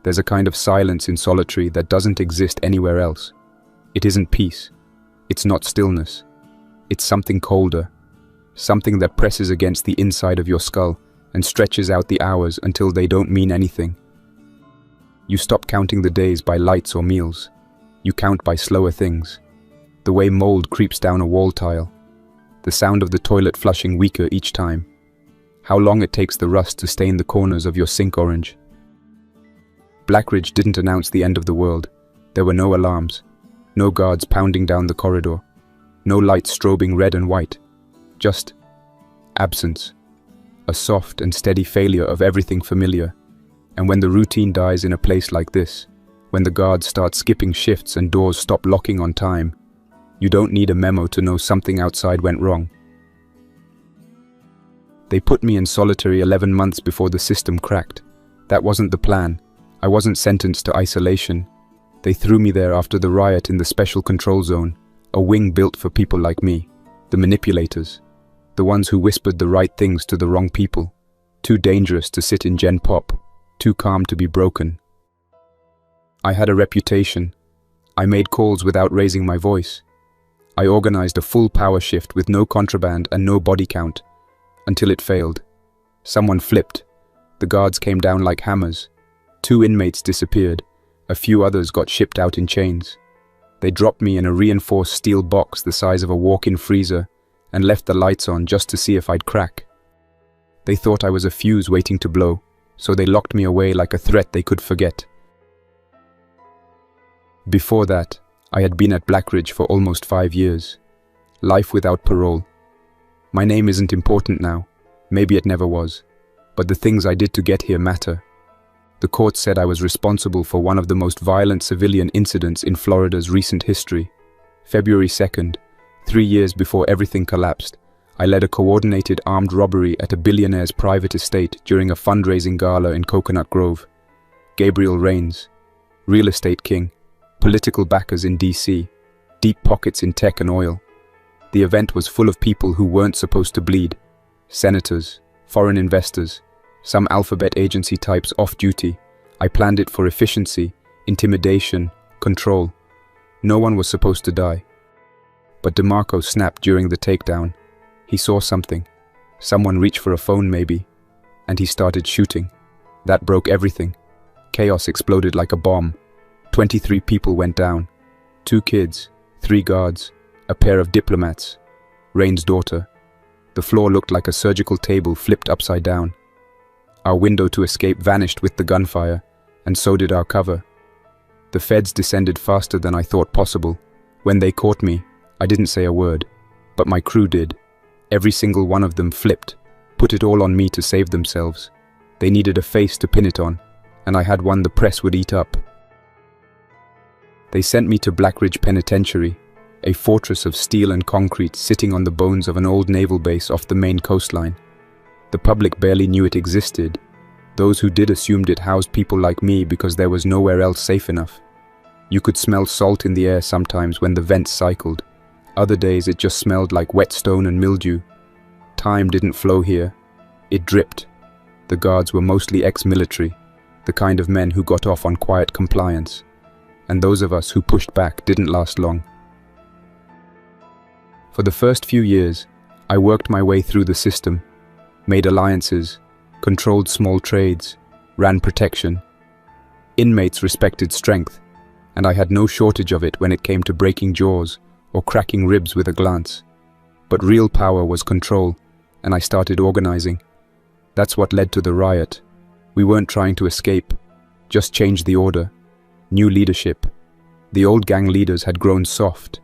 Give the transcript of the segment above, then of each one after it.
There's a kind of silence in solitary that doesn't exist anywhere else. It isn't peace. It's not stillness. It's something colder. Something that presses against the inside of your skull and stretches out the hours until they don't mean anything. You stop counting the days by lights or meals. You count by slower things. The way mold creeps down a wall tile. The sound of the toilet flushing weaker each time. How long it takes the rust to stain the corners of your sink orange. Blackridge didn't announce the end of the world. There were no alarms. No guards pounding down the corridor. No lights strobing red and white. Just absence. A soft and steady failure of everything familiar. And when the routine dies in a place like this, when the guards start skipping shifts and doors stop locking on time, you don't need a memo to know something outside went wrong. They put me in solitary 11 months before the system cracked. That wasn't the plan. I wasn't sentenced to isolation. They threw me there after the riot in the special control zone, a wing built for people like me, the manipulators, the ones who whispered the right things to the wrong people, too dangerous to sit in Gen Pop, too calm to be broken. I had a reputation. I made calls without raising my voice. I organized a full power shift with no contraband and no body count, until it failed. Someone flipped. The guards came down like hammers. 2 inmates disappeared. A few others got shipped out in chains. They dropped me in a reinforced steel box the size of a walk-in freezer and left the lights on just to see if I'd crack. They thought I was a fuse waiting to blow, so they locked me away like a threat they could forget. Before that, I had been at Blackridge for almost 5 years. Life without parole. My name isn't important now. Maybe it never was. But the things I did to get here matter. The court said I was responsible for one of the most violent civilian incidents in Florida's recent history. February 2nd, 3 years before everything collapsed, I led a coordinated armed robbery at a billionaire's private estate during a fundraising gala in Coconut Grove. Gabriel Reigns, real estate king, political backers in DC, deep pockets in tech and oil. The event was full of people who weren't supposed to bleed. Senators, foreign investors, some alphabet agency types off duty. I planned it for efficiency, intimidation, control. No one was supposed to die. But DeMarco snapped during the takedown. He saw something. Someone reached for a phone maybe. And he started shooting. That broke everything. Chaos exploded like a bomb. 23 people went down. 2 kids, 3 guards, a pair of diplomats, Reigns' daughter. The floor looked like a surgical table flipped upside down. Our window to escape vanished with the gunfire, and so did our cover. The feds descended faster than I thought possible. When they caught me, I didn't say a word, but my crew did. Every single one of them flipped, put it all on me to save themselves. They needed a face to pin it on, and I had one the press would eat up. They sent me to Blackridge Penitentiary, a fortress of steel and concrete sitting on the bones of an old naval base off the Maine coastline. The public barely knew it existed. Those who did assumed it housed people like me because there was nowhere else safe enough. You could smell salt in the air sometimes when the vents cycled. Other days it just smelled like wet stone and mildew. Time didn't flow here. It dripped. The guards were mostly ex-military, the kind of men who got off on quiet compliance. And those of us who pushed back didn't last long. For the first few years, I worked my way through the system, made alliances, controlled small trades, ran protection. Inmates respected strength, and I had no shortage of it when it came to breaking jaws or cracking ribs with a glance. But real power was control, and I started organizing. That's what led to the riot. We weren't trying to escape, just change the order. New leadership. The old gang leaders had grown soft.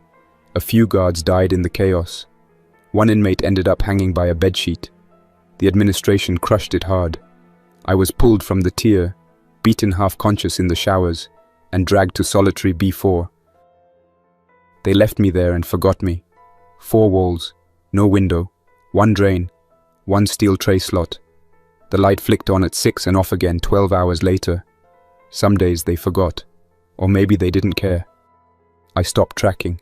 A few guards died in the chaos. One inmate ended up hanging by a bedsheet. The administration crushed it hard. I was pulled from the tier, beaten half-conscious in the showers, and dragged to solitary B4. They left me there and forgot me. 4 walls, no window, 1 drain, 1 steel tray slot. The light flicked on at 6 and off again 12 hours later. Some days they forgot, or maybe they didn't care. I stopped tracking.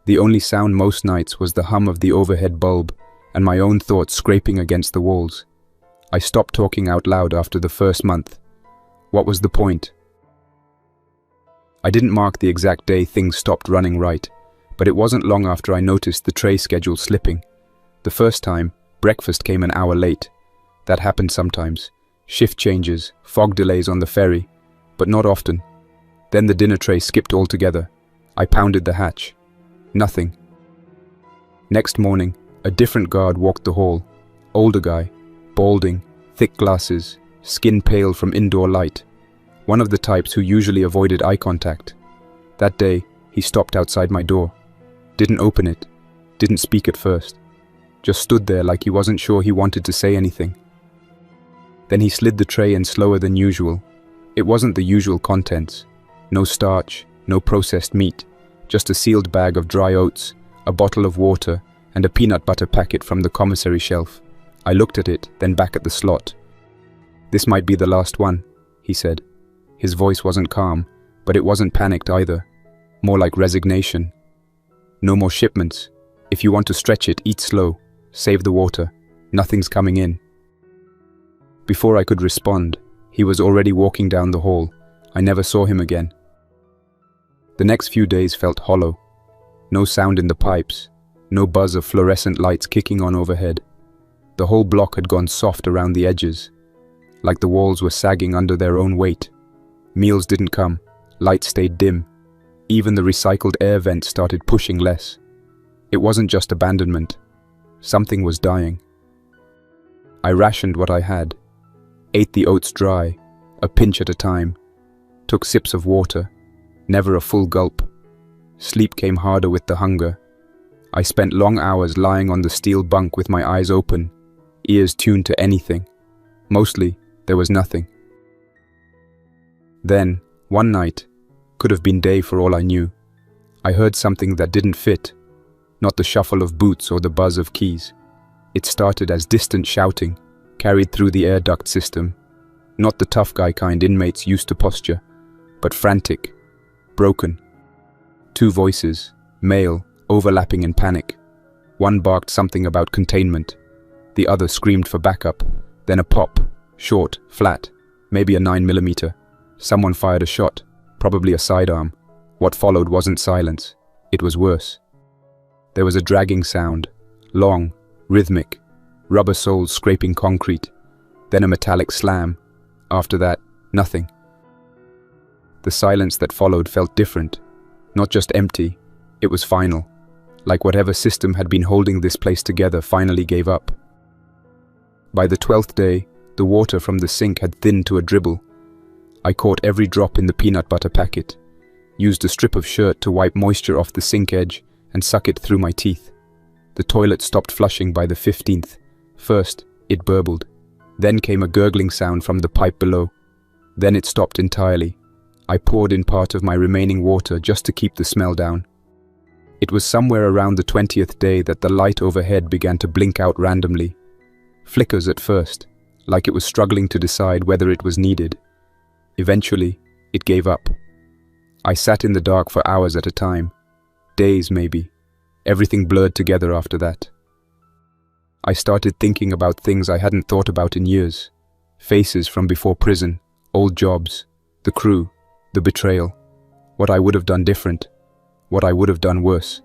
The only sound most nights was the hum of the overhead bulb and my own thoughts scraping against the walls. I stopped talking out loud after the first month. What was the point? I didn't mark the exact day things stopped running right, but it wasn't long after I noticed the tray schedule slipping. The first time, breakfast came an hour late. That happened sometimes. Shift changes, fog delays on the ferry, but not often. Then the dinner tray skipped altogether. I pounded the hatch. Nothing. Next morning, a different guard walked the hall. Older guy, balding, thick glasses, skin pale from indoor light. One of the types who usually avoided eye contact. That day, he stopped outside my door. Didn't open it. Didn't speak at first. Just stood there like he wasn't sure he wanted to say anything. Then he slid the tray in slower than usual. It wasn't the usual contents. No starch, no processed meat, just a sealed bag of dry oats, a bottle of water, and a peanut butter packet from the commissary shelf. I looked at it, then back at the slot. "This might be the last one," he said. His voice wasn't calm, but it wasn't panicked either. More like resignation. "No more shipments. If you want to stretch it, eat slow. Save the water. Nothing's coming in." Before I could respond, he was already walking down the hall. I never saw him again. The next few days felt hollow. No sound in the pipes. No buzz of fluorescent lights kicking on overhead. The whole block had gone soft around the edges, like the walls were sagging under their own weight. Meals didn't come. Lights stayed dim. Even the recycled air vents started pushing less. It wasn't just abandonment. Something was dying. I rationed what I had. Ate the oats dry, a pinch at a time. Took sips of water, never a full gulp. Sleep came harder with the hunger. I spent long hours lying on the steel bunk with my eyes open, ears tuned to anything. Mostly, there was nothing. Then, one night, could have been day for all I knew, I heard something that didn't fit. Not the shuffle of boots or the buzz of keys. It started as distant shouting, carried through the air duct system. Not the tough guy kind inmates used to posture, but frantic, broken. Two voices, male, overlapping in panic. One barked something about containment. The other screamed for backup. Then a pop, short, flat, maybe a 9mm. Someone fired a shot, probably a sidearm. What followed wasn't silence. It was worse. There was a dragging sound, long, rhythmic, rubber soles scraping concrete, then a metallic slam. After that, nothing. The silence that followed felt different, not just empty, it was final, like whatever system had been holding this place together finally gave up. By the 12th day, the water from the sink had thinned to a dribble. I caught every drop in the peanut butter packet, used a strip of shirt to wipe moisture off the sink edge and suck it through my teeth. The toilet stopped flushing by the 15th. First, it burbled. Then came a gurgling sound from the pipe below. Then it stopped entirely. I poured in part of my remaining water just to keep the smell down. It was somewhere around the 20th day that the light overhead began to blink out randomly. Flickers at first, like it was struggling to decide whether it was needed. Eventually, it gave up. I sat in the dark for hours at a time. Days, maybe. Everything blurred together after that. I started thinking about things I hadn't thought about in years. Faces from before prison, old jobs, the crew, the betrayal. What I would have done different. What I would have done worse.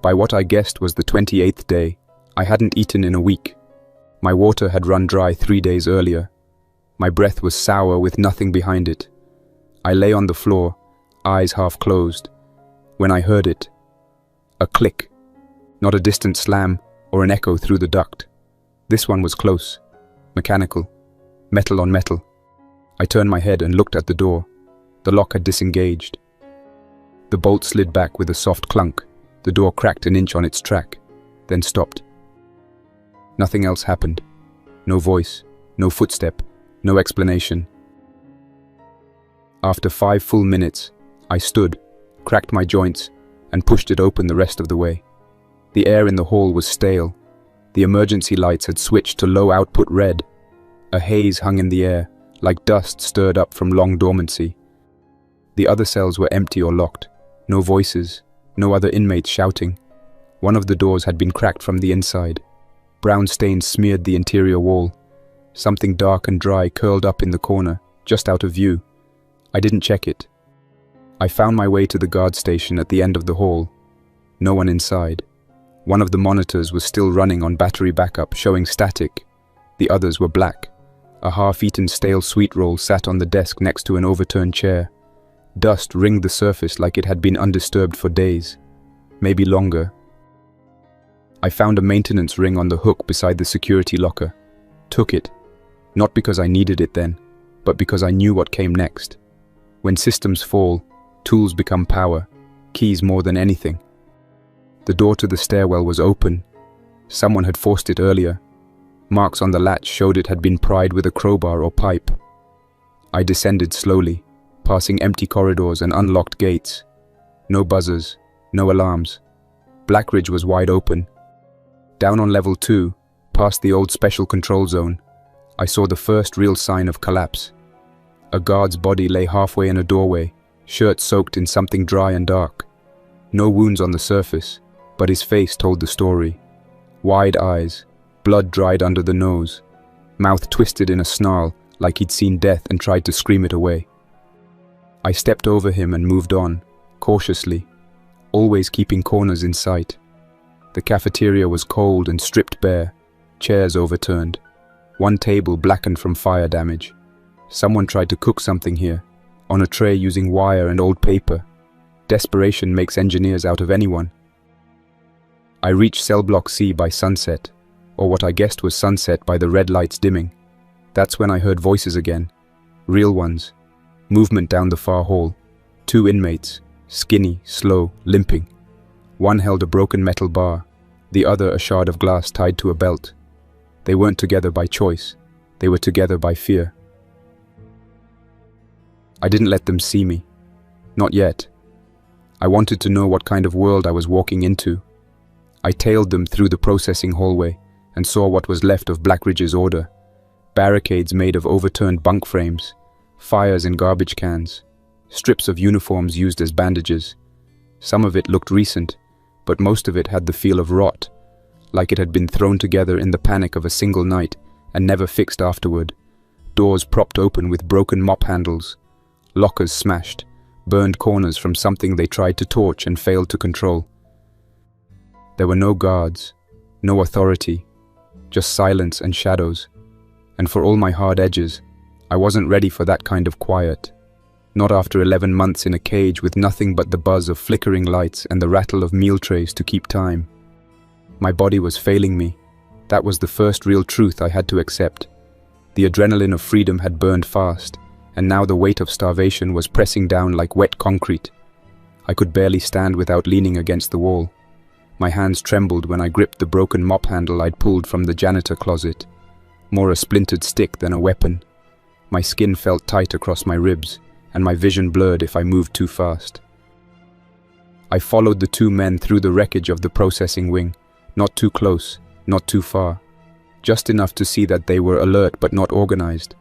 By what I guessed was the 28th day, I hadn't eaten in a week. My water had run dry 3 days earlier. My breath was sour with nothing behind it. I lay on the floor, eyes half closed, when I heard it. A click. Not a distant slam or an echo through the duct. This one was close, mechanical, metal on metal. I turned my head and looked at the door. The lock had disengaged. The bolt slid back with a soft clunk. The door cracked an inch on its track, then stopped. Nothing else happened. No voice, no footstep, no explanation. After 5 full minutes, I stood, cracked my joints, and pushed it open the rest of the way. The air in the hall was stale. The emergency lights had switched to low-output red. A haze hung in the air, like dust stirred up from long dormancy. The other cells were empty or locked. No voices, no other inmates shouting. One of the doors had been cracked from the inside. Brown stains smeared the interior wall. Something dark and dry curled up in the corner, just out of view. I didn't check it. I found my way to the guard station at the end of the hall. No one inside. One of the monitors was still running on battery backup, showing static. The others were black. A half-eaten stale sweet roll sat on the desk next to an overturned chair. Dust ringed the surface like it had been undisturbed for days, maybe longer. I found a maintenance ring on the hook beside the security locker. Took it. Not because I needed it then, but because I knew what came next. When systems fall, tools become power, keys more than anything. The door to the stairwell was open. Someone had forced it earlier. Marks on the latch showed it had been pried with a crowbar or pipe. I descended slowly, passing empty corridors and unlocked gates. No buzzers, no alarms. Blackridge was wide open. Down on level 2, past the old special control zone, I saw the first real sign of collapse. A guard's body lay halfway in a doorway, shirt soaked in something dry and dark. No wounds on the surface, but his face told the story. Wide eyes, blood dried under the nose, mouth twisted in a snarl like he'd seen death and tried to scream it away. I stepped over him and moved on, cautiously, always keeping corners in sight. The cafeteria was cold and stripped bare, chairs overturned. One table blackened from fire damage. Someone tried to cook something here, on a tray using wire and old paper. Desperation makes engineers out of anyone. I reached cell block C by sunset, or what I guessed was sunset by the red lights dimming. That's when I heard voices again. Real ones. Movement down the far hall. 2 inmates, skinny, slow, limping. One held a broken metal bar, the other a shard of glass tied to a belt. They weren't together by choice. They were together by fear. I didn't let them see me. Not yet. I wanted to know what kind of world I was walking into. I tailed them through the processing hallway and saw what was left of Blackridge's order. Barricades made of overturned bunk frames, fires in garbage cans, strips of uniforms used as bandages. Some of it looked recent, but most of it had the feel of rot, like it had been thrown together in the panic of a single night and never fixed afterward. Doors propped open with broken mop handles, lockers smashed, burned corners from something they tried to torch and failed to control. There were no guards, no authority, just silence and shadows. And for all my hard edges, I wasn't ready for that kind of quiet. Not after 11 months in a cage with nothing but the buzz of flickering lights and the rattle of meal trays to keep time. My body was failing me. That was the first real truth I had to accept. The adrenaline of freedom had burned fast, and now the weight of starvation was pressing down like wet concrete. I could barely stand without leaning against the wall. My hands trembled when I gripped the broken mop handle I'd pulled from the janitor closet. More a splintered stick than a weapon. My skin felt tight across my ribs, and my vision blurred if I moved too fast. I followed the 2 men through the wreckage of the processing wing, not too close, not too far. Just enough to see that they were alert but not organized.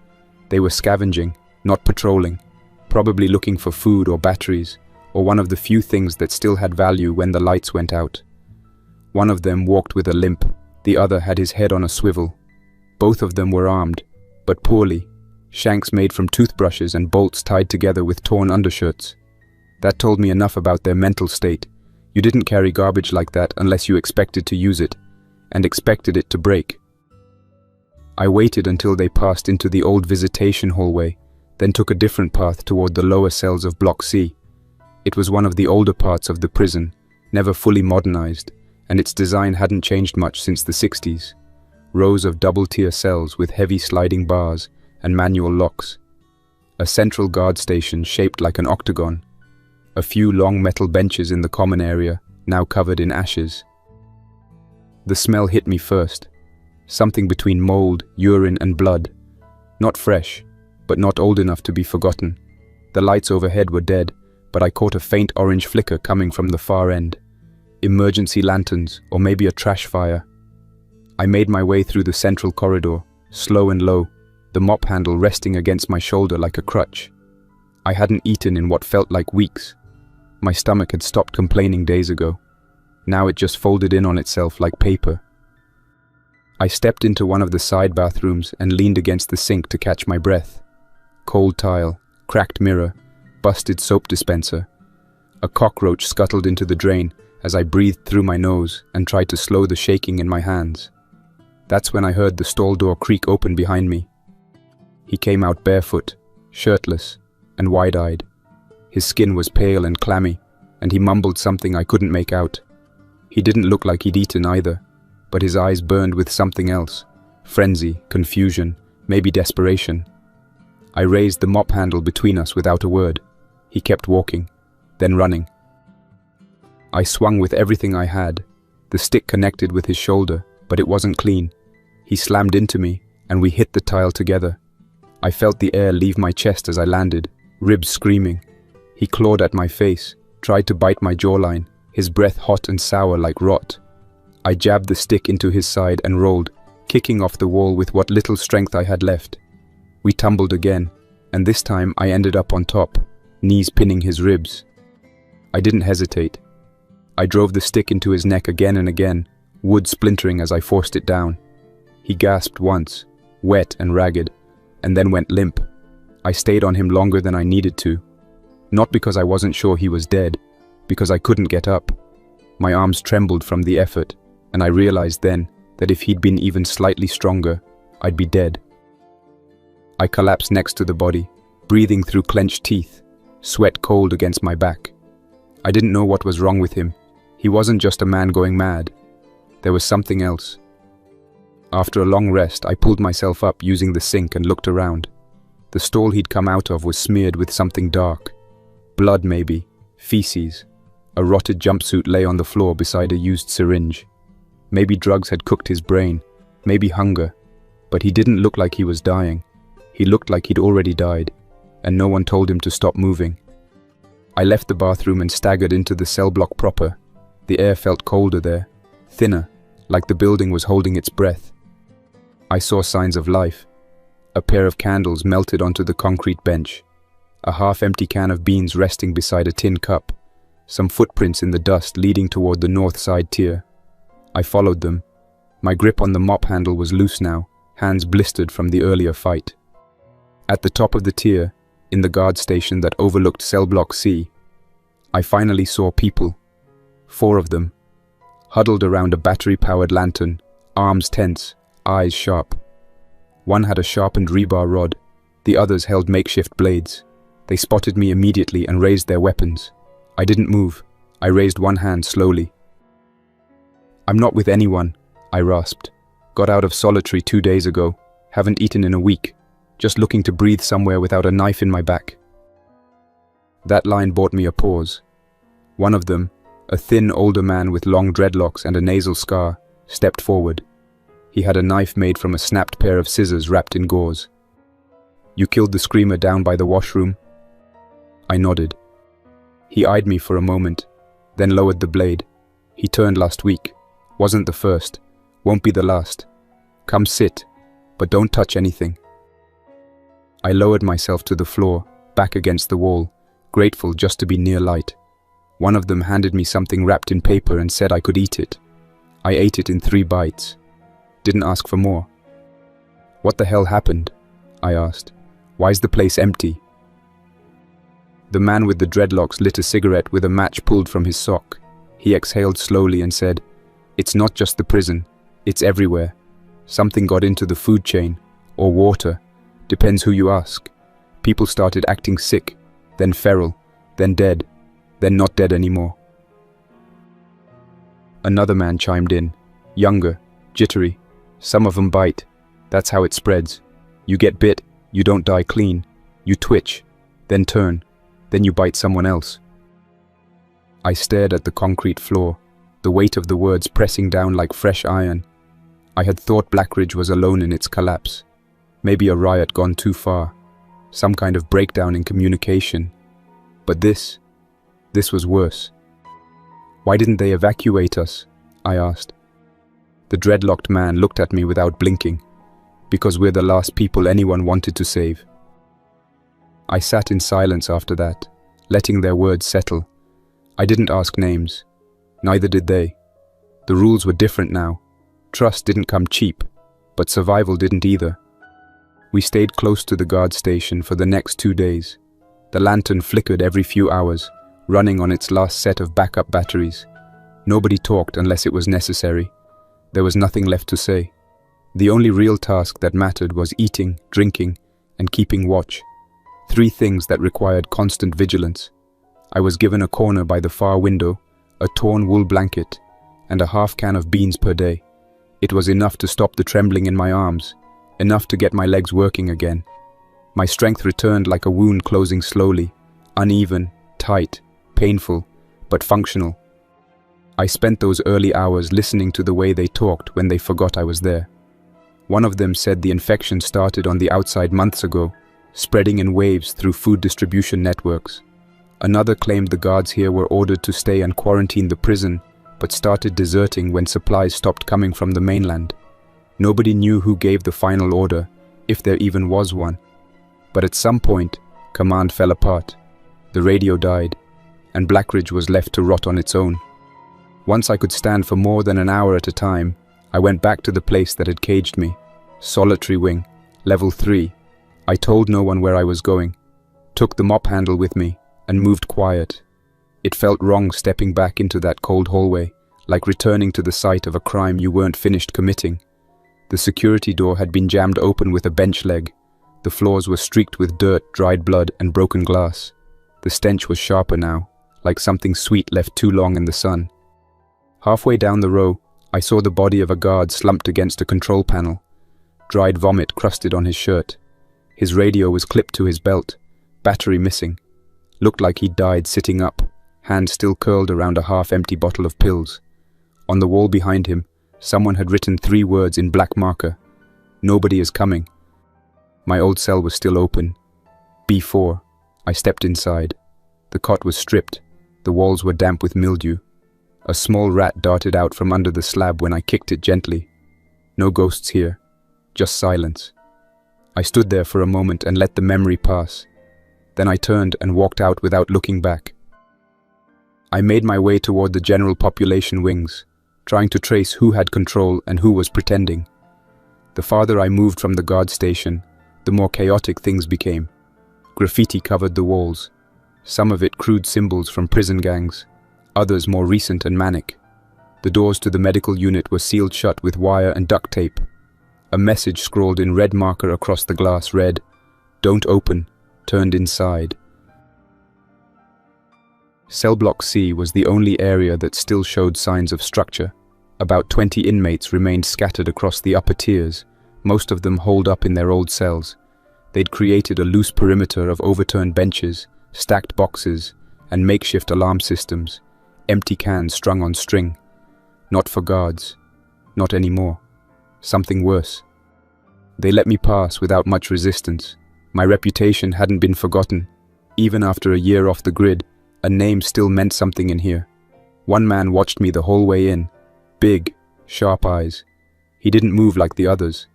They were scavenging, not patrolling, probably looking for food or batteries, or one of the few things that still had value when the lights went out. One of them walked with a limp, the other had his head on a swivel. Both of them were armed, but poorly, shanks made from toothbrushes and bolts tied together with torn undershirts. That told me enough about their mental state. You didn't carry garbage like that unless you expected to use it, and expected it to break. I waited until they passed into the old visitation hallway, then took a different path toward the lower cells of Block C. It was one of the older parts of the prison, never fully modernized, and its design hadn't changed much since the 60s. Rows of double-tier cells with heavy sliding bars and manual locks. A central guard station shaped like an octagon. A few long metal benches in the common area, now covered in ashes. The smell hit me first. Something between mold, urine and blood. Not fresh, but not old enough to be forgotten. The lights overhead were dead, but I caught a faint orange flicker coming from the far end. Emergency lanterns, or maybe a trash fire. I made my way through the central corridor, slow and low, the mop handle resting against my shoulder like a crutch. I hadn't eaten in what felt like weeks. My stomach had stopped complaining days ago. Now it just folded in on itself like paper. I stepped into one of the side bathrooms and leaned against the sink to catch my breath. Cold tile, cracked mirror, busted soap dispenser. A cockroach scuttled into the drain as I breathed through my nose and tried to slow the shaking in my hands. That's when I heard the stall door creak open behind me. He came out barefoot, shirtless, and wide-eyed. His skin was pale and clammy, and he mumbled something I couldn't make out. He didn't look like he'd eaten either, but his eyes burned with something else. Frenzy, confusion, maybe desperation. I raised the mop handle between us without a word. He kept walking, then running. I swung with everything I had. The stick connected with his shoulder, but it wasn't clean. He slammed into me, and we hit the tile together. I felt the air leave my chest as I landed, ribs screaming. He clawed at my face, tried to bite my jawline, his breath hot and sour like rot. I jabbed the stick into his side and rolled, kicking off the wall with what little strength I had left. We tumbled again, and this time I ended up on top, knees pinning his ribs. I didn't hesitate. I drove the stick into his neck again and again, wood splintering as I forced it down. He gasped once, wet and ragged, and then went limp. I stayed on him longer than I needed to. Not because I wasn't sure he was dead, because I couldn't get up. My arms trembled from the effort, and I realized then that if he'd been even slightly stronger, I'd be dead. I collapsed next to the body, breathing through clenched teeth, sweat cold against my back. I didn't know what was wrong with him. He wasn't just a man going mad. There was something else. After a long rest, I pulled myself up using the sink and looked around. The stall he'd come out of was smeared with something dark. Blood maybe, feces. A rotted jumpsuit lay on the floor beside a used syringe. Maybe drugs had cooked his brain, maybe hunger, but he didn't look like he was dying. He looked like he'd already died, and no one told him to stop moving. I left the bathroom and staggered into the cell block proper. The air felt colder there, thinner, like the building was holding its breath. I saw signs of life. A pair of candles melted onto the concrete bench. A half-empty can of beans resting beside a tin cup. Some footprints in the dust leading toward the north side tier. I followed them. My grip on the mop handle was loose now, hands blistered from the earlier fight. At the top of the tier, in the guard station that overlooked Cell Block C, I finally saw people. 4 of them, huddled around a battery-powered lantern, arms tense, eyes sharp. One had a sharpened rebar rod, the others held makeshift blades. They spotted me immediately and raised their weapons. I didn't move. I raised one hand slowly. "I'm not with anyone," I rasped. "Got out of solitary 2 days ago. Haven't eaten in a week. Just looking to breathe somewhere without a knife in my back." That line bought me a pause. One of them, a thin older man with long dreadlocks and a nasal scar, stepped forward. He had a knife made from a snapped pair of scissors wrapped in gauze. "You killed the screamer down by the washroom?" I nodded. He eyed me for a moment, then lowered the blade. "He turned last week. Wasn't the first. Won't be the last. Come sit, but don't touch anything." I lowered myself to the floor, back against the wall, grateful just to be near light. One of them handed me something wrapped in paper and said I could eat it. I ate it in 3 bites. Didn't ask for more. "What the hell happened?" I asked. "Why's the place empty?" The man with the dreadlocks lit a cigarette with a match pulled from his sock. He exhaled slowly and said, "It's not just the prison. It's everywhere. Something got into the food chain, or water. Depends who you ask. People started acting sick, then feral, then dead, then not dead anymore." Another man chimed in, younger, jittery. "Some of them bite. That's how it spreads. You get bit, you don't die clean. You twitch, then turn, then you bite someone else." I stared at the concrete floor, the weight of the words pressing down like fresh iron. I had thought Blackridge was alone in its collapse. Maybe a riot gone too far. Some kind of breakdown in communication. But this was worse. "Why didn't they evacuate us?" I asked. The dreadlocked man looked at me without blinking. "Because we're the last people anyone wanted to save." I sat in silence after that, letting their words settle. I didn't ask names. Neither did they. The rules were different now. Trust didn't come cheap, but survival didn't either. We stayed close to the guard station for the next 2 days. The lantern flickered every few hours, running on its last set of backup batteries. Nobody talked unless it was necessary. There was nothing left to say. The only real task that mattered was eating, drinking, and keeping watch. 3 things that required constant vigilance. I was given a corner by the far window, a torn wool blanket, and a half can of beans per day. It was enough to stop the trembling in my arms, enough to get my legs working again. My strength returned like a wound closing slowly, uneven, tight, painful, but functional. I spent those early hours listening to the way they talked when they forgot I was there. One of them said the infection started on the outside months ago, spreading in waves through food distribution networks. Another claimed the guards here were ordered to stay and quarantine the prison, but started deserting when supplies stopped coming from the mainland. Nobody knew who gave the final order, if there even was one. But at some point, command fell apart. The radio died, and Blackridge was left to rot on its own. Once I could stand for more than an hour at a time, I went back to the place that had caged me. Solitary wing, level 3. I told no one where I was going, took the mop handle with me, and moved quiet. It felt wrong stepping back into that cold hallway, like returning to the site of a crime you weren't finished committing. The security door had been jammed open with a bench leg. The floors were streaked with dirt, dried blood, and broken glass. The stench was sharper now, like something sweet left too long in the sun. Halfway down the row, I saw the body of a guard slumped against a control panel. Dried vomit crusted on his shirt. His radio was clipped to his belt, battery missing. Looked like he'd died sitting up, hand still curled around a half-empty bottle of pills. On the wall behind him, someone had written 3 words in black marker. Nobody is coming. My old cell was still open. B4. I stepped inside. The cot was stripped. The walls were damp with mildew. A small rat darted out from under the slab when I kicked it gently. No ghosts here. Just silence. I stood there for a moment and let the memory pass. Then I turned and walked out without looking back. I made my way toward the general population wings, trying to trace who had control and who was pretending. The farther I moved from the guard station, the more chaotic things became. Graffiti covered the walls, some of it crude symbols from prison gangs, others more recent and manic. The doors to the medical unit were sealed shut with wire and duct tape. A message scrawled in red marker across the glass read, "Don't open, turned inside." Cell Block C was the only area that still showed signs of structure. About 20 inmates remained scattered across the upper tiers, most of them holed up in their old cells. They'd created a loose perimeter of overturned benches, stacked boxes, and makeshift alarm systems, empty cans strung on string. Not for guards. Not anymore. Something worse. They let me pass without much resistance. My reputation hadn't been forgotten. Even after a year off the grid, a name still meant something in here. One man watched me the whole way in. Big, sharp eyes. He didn't move like the others.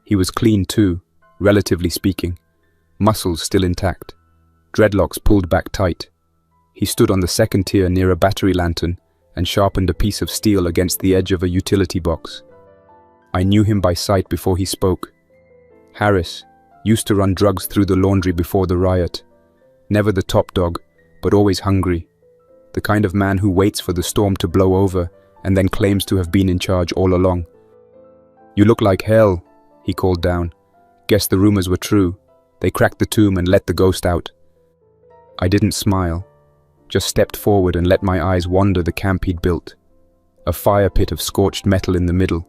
He was clean too, relatively speaking. Muscles still intact. Dreadlocks pulled back tight. He stood on the second tier near a battery lantern and sharpened a piece of steel against the edge of a utility box. I knew him by sight before he spoke. Harris, used to run drugs through the laundry before the riot. Never the top dog, but always hungry. The kind of man who waits for the storm to blow over and then claims to have been in charge all along. "You look like hell," he called down. "Guess the rumors were true. They cracked the tomb and let the ghost out." I didn't smile, just stepped forward and let my eyes wander the camp he'd built. A fire pit of scorched metal in the middle,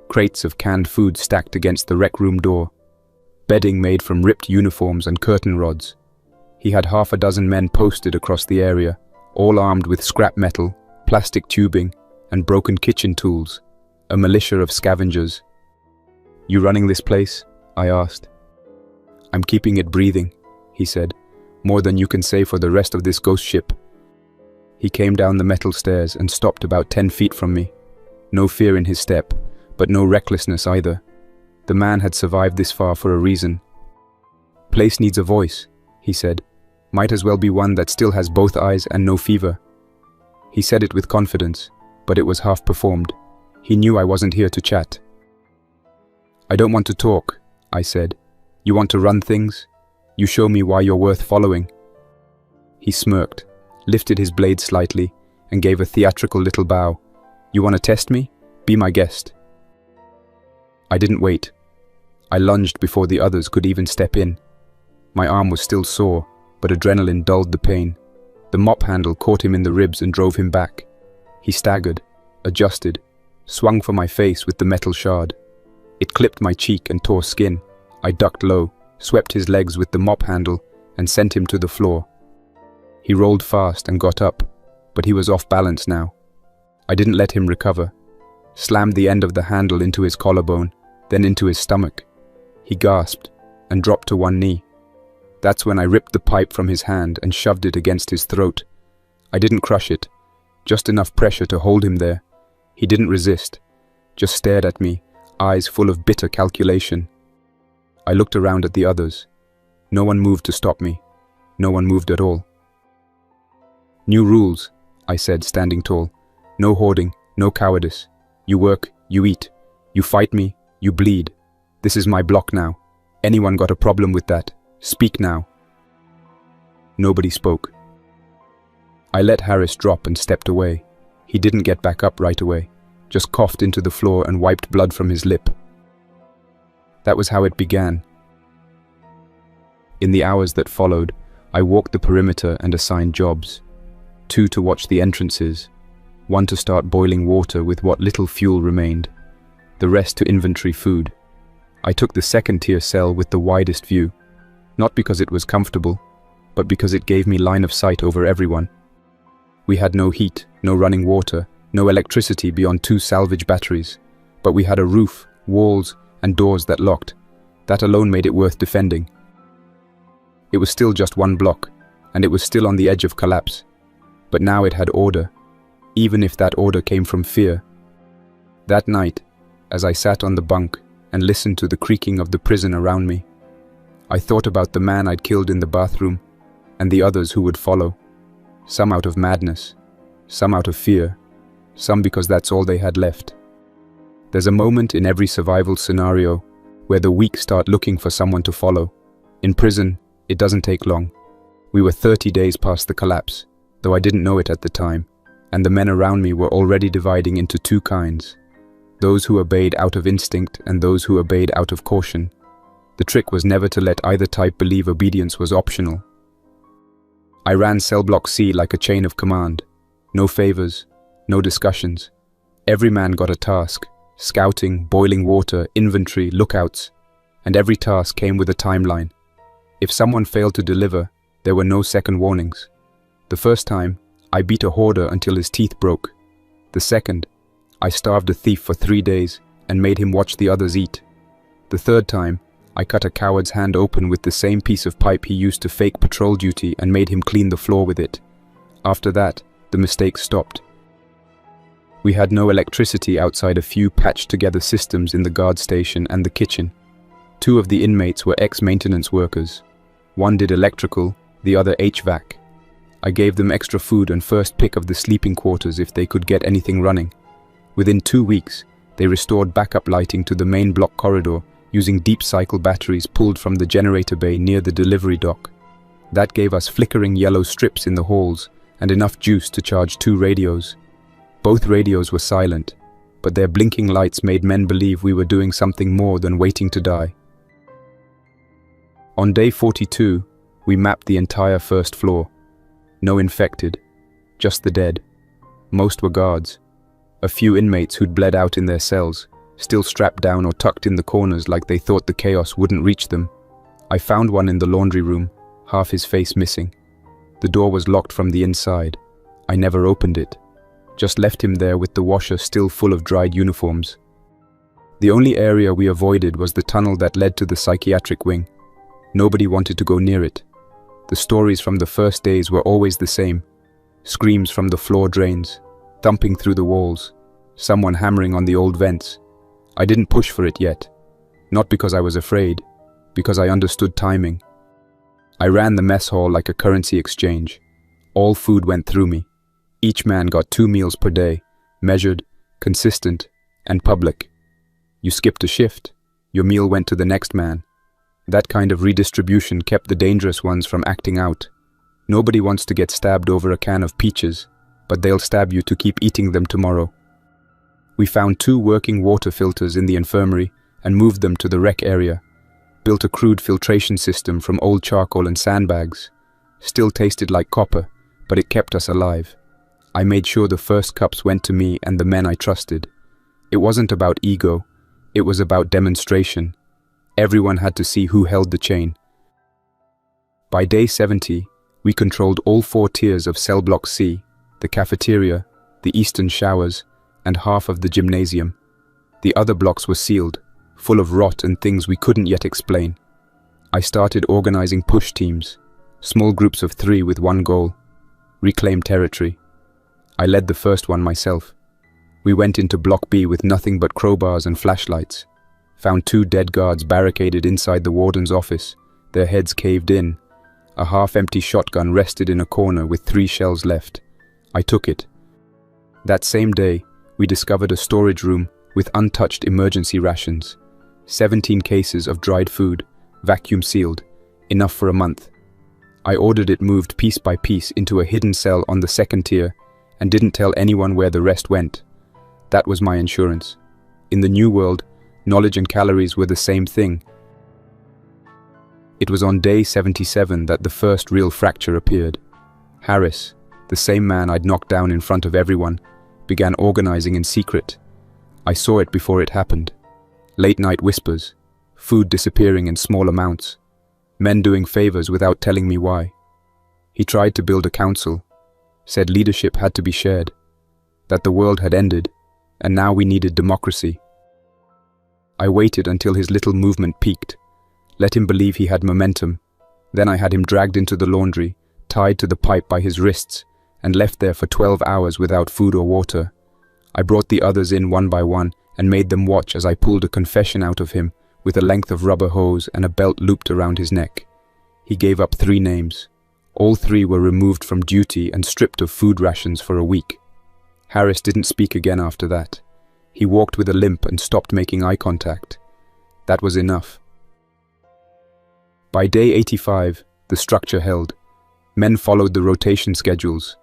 crates of canned food stacked against the rec room door, bedding made from ripped uniforms and curtain rods. He had 6 men posted across the area, all armed with scrap metal, plastic tubing, and broken kitchen tools, a militia of scavengers. "You running this place?" I asked. "I'm keeping it breathing," he said. "More than you can say for the rest of this ghost ship." He came down the metal stairs and stopped about 10 feet from me. No fear in his step, but no recklessness either. The man had survived this far for a reason. "Place needs a voice," he said. "Might as well be one that still has both eyes and no fever." He said it with confidence, but it was half performed. He knew I wasn't here to chat. "I don't want to talk," I said. "You want to run things? You show me why you're worth following." He smirked, lifted his blade slightly, and gave a theatrical little bow. "You want to test me? Be my guest." I didn't wait. I lunged before the others could even step in. My arm was still sore, but adrenaline dulled the pain. The mop handle caught him in the ribs and drove him back. He staggered, adjusted, swung for my face with the metal shard. It clipped my cheek and tore skin. I ducked low, swept his legs with the mop handle, and sent him to the floor. He rolled fast and got up, but he was off balance now. I didn't let him recover. Slammed the end of the handle into his collarbone, then into his stomach. He gasped and dropped to one knee. That's when I ripped the pipe from his hand and shoved it against his throat. I didn't crush it, just enough pressure to hold him there. He didn't resist, just stared at me, eyes full of bitter calculation. I looked around at the others. No one moved to stop me. No one moved at all. "New rules," I said, standing tall. "No hoarding, no cowardice. You work, you eat. You fight me, you bleed. This is my block now. Anyone got a problem with that? Speak now." Nobody spoke. I let Harris drop and stepped away. He didn't get back up right away, just coughed into the floor and wiped blood from his lip. That was how it began. In the hours that followed, I walked the perimeter and assigned jobs. 2 to watch the entrances, 1 to start boiling water with what little fuel remained, the rest to inventory food. I took the second-tier cell with the widest view, not because it was comfortable, but because it gave me line of sight over everyone. We had no heat, no running water, no electricity beyond 2 salvage batteries, but we had a roof, walls, and doors that locked. That alone made it worth defending. It was still just 1 block, and it was still on the edge of collapse. But now it had order, even if that order came from fear. That night, as I sat on the bunk and listened to the creaking of the prison around me, I thought about the man I'd killed in the bathroom, and the others who would follow. Some out of madness, some out of fear, some because that's all they had left. There's a moment in every survival scenario where the weak start looking for someone to follow. In prison, it doesn't take long. We were 30 days past the collapse, though I didn't know it at the time, and the men around me were already dividing into 2 kinds. Those who obeyed out of instinct and those who obeyed out of caution. The trick was never to let either type believe obedience was optional. I ran Cell Block C like a chain of command. No favors, no discussions. Every man got a task: scouting, boiling water, inventory, lookouts. And every task came with a timeline. If someone failed to deliver, there were no second warnings. The first time, I beat a hoarder until his teeth broke. The second, I starved a thief for 3 days and made him watch the others eat. The third time, I cut a coward's hand open with the same piece of pipe he used to fake patrol duty and made him clean the floor with it. After that, the mistakes stopped. We had no electricity outside a few patched-together systems in the guard station and the kitchen. 2 of the inmates were ex-maintenance workers. 1 did electrical, the other HVAC. I gave them extra food and first pick of the sleeping quarters if they could get anything running. Within 2 weeks, they restored backup lighting to the main block corridor using deep cycle batteries pulled from the generator bay near the delivery dock. That gave us flickering yellow strips in the halls and enough juice to charge 2 radios. Both radios were silent, but their blinking lights made men believe we were doing something more than waiting to die. On day 42, we mapped the entire first floor. No infected, just the dead. Most were guards. A few inmates who'd bled out in their cells, still strapped down or tucked in the corners like they thought the chaos wouldn't reach them. I found one in the laundry room, half his face missing. The door was locked from the inside. I never opened it. Just left him there with the washer still full of dried uniforms. The only area we avoided was the tunnel that led to the psychiatric wing. Nobody wanted to go near it. The stories from the first days were always the same. Screams from the floor drains, thumping through the walls, someone hammering on the old vents. I didn't push for it yet. Not because I was afraid, because I understood timing. I ran the mess hall like a currency exchange. All food went through me. Each man got 2 meals per day, measured, consistent, and public. You skipped a shift, your meal went to the next man. That kind of redistribution kept the dangerous ones from acting out. Nobody wants to get stabbed over a can of peaches, but they'll stab you to keep eating them tomorrow. We found 2 working water filters in the infirmary and moved them to the rec area. Built a crude filtration system from old charcoal and sandbags. Still tasted like copper, but it kept us alive. I made sure the first cups went to me and the men I trusted. It wasn't about ego, it was about demonstration. Everyone had to see who held the chain. By day 70, we controlled all 4 tiers of Cell Block C, the cafeteria, the eastern showers, and half of the gymnasium. The other blocks were sealed, full of rot and things we couldn't yet explain. I started organizing push teams, small groups of 3 with one goal: reclaim territory. I led the first one myself. We went into Block B with nothing but crowbars and flashlights. Found 2 dead guards barricaded inside the warden's office, their heads caved in. A half-empty shotgun rested in a corner with 3 shells left. I took it. That same day, we discovered a storage room with untouched emergency rations. 17 cases of dried food, vacuum sealed, enough for a month. I ordered it moved piece by piece into a hidden cell on the 2nd tier and didn't tell anyone where the rest went. That was my insurance. In the new world, knowledge and calories were the same thing. It was on day 77 that the first real fracture appeared. Harris, the same man I'd knocked down in front of everyone, began organizing in secret. I saw it before it happened. Late-night whispers, food disappearing in small amounts, men doing favors without telling me why. He tried to build a council, said leadership had to be shared, that the world had ended, and now we needed democracy. I waited until his little movement peaked, let him believe he had momentum. Then I had him dragged into the laundry, tied to the pipe by his wrists, and left there for 12 hours without food or water. I brought the others in one by one and made them watch as I pulled a confession out of him with a length of rubber hose and a belt looped around his neck. He gave up 3 names. All 3 were removed from duty and stripped of food rations for a week. Harris didn't speak again after that. He walked with a limp and stopped making eye contact. That was enough. By day 85, the structure held. Men followed the rotation schedules.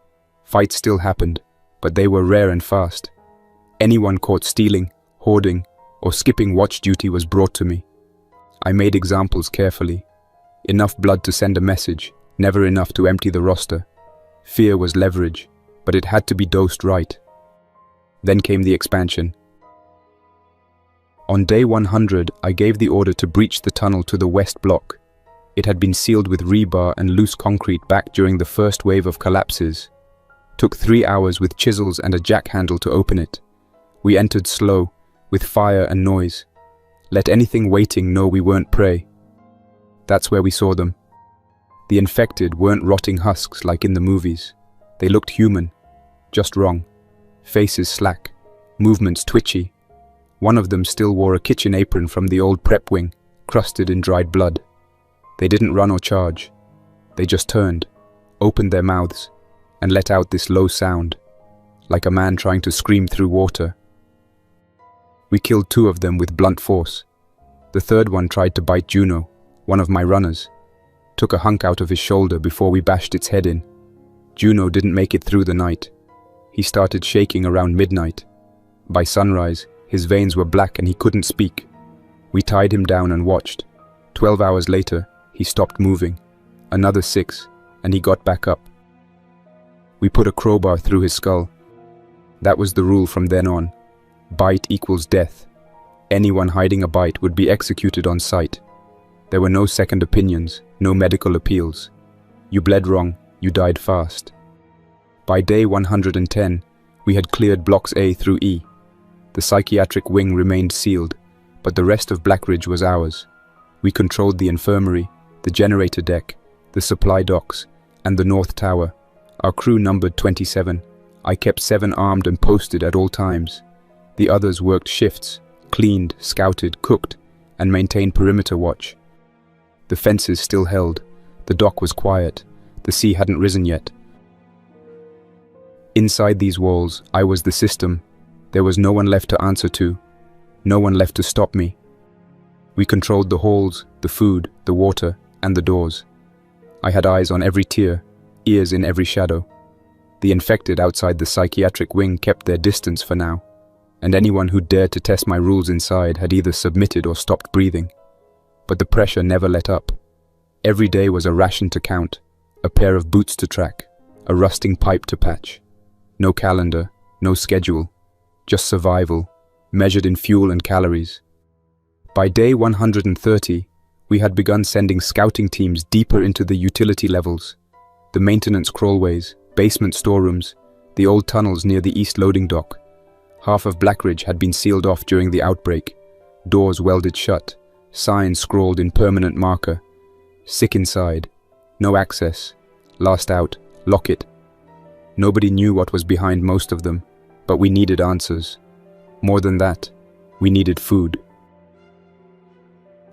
Fights still happened, but they were rare and fast. Anyone caught stealing, hoarding, or skipping watch duty was brought to me. I made examples carefully. Enough blood to send a message, never enough to empty the roster. Fear was leverage, but it had to be dosed right. Then came the expansion. On day 100, I gave the order to breach the tunnel to the west block. It had been sealed with rebar and loose concrete back during the first wave of collapses. Took 3 hours with chisels and a jack handle to open it. We entered slow, with fire and noise. Let anything waiting know we weren't prey. That's where we saw them. The infected weren't rotting husks like in the movies. They looked human, just wrong. Faces slack, movements twitchy. One of them still wore a kitchen apron from the old prep wing, crusted in dried blood. They didn't run or charge. They just turned, opened their mouths, and let out this low sound, like a man trying to scream through water. We killed 2 of them with blunt force. The 3rd one tried to bite Juno, one of my runners. Took a hunk out of his shoulder before we bashed its head in. Juno didn't make it through the night. He started shaking around midnight. By sunrise, his veins were black and he couldn't speak. We tied him down and watched. 12 hours later, he stopped moving. Another 6, and he got back up. We put a crowbar through his skull. That was the rule from then on. Bite equals death. Anyone hiding a bite would be executed on sight. There were no second opinions, no medical appeals. You bled wrong, you died fast. By day 110, we had cleared blocks A through E. The psychiatric wing remained sealed, but the rest of Blackridge was ours. We controlled the infirmary, the generator deck, the supply docks, and the North Tower. Our crew numbered 27. I kept 7 armed and posted at all times. The others worked shifts, cleaned, scouted, cooked, and maintained perimeter watch. The fences still held. The dock was quiet. The sea hadn't risen yet. Inside these walls, I was the system. There was no one left to answer to. No one left to stop me. We controlled the halls, the food, the water, and the doors. I had eyes on every tier, ears in every shadow. The infected outside the psychiatric wing kept their distance for now, and anyone who dared to test my rules inside had either submitted or stopped breathing. But the pressure never let up. Every day was a ration to count, a pair of boots to track, a rusting pipe to patch. No calendar, no schedule, just survival, measured in fuel and calories. By day 130, we had begun sending scouting teams deeper into the utility levels, the maintenance crawlways, basement storerooms, the old tunnels near the east loading dock. Half of Blackridge had been sealed off during the outbreak, doors welded shut, signs scrawled in permanent marker. Sick inside, no access, last out, lock it. Nobody knew what was behind most of them, but we needed answers. More than that, we needed food.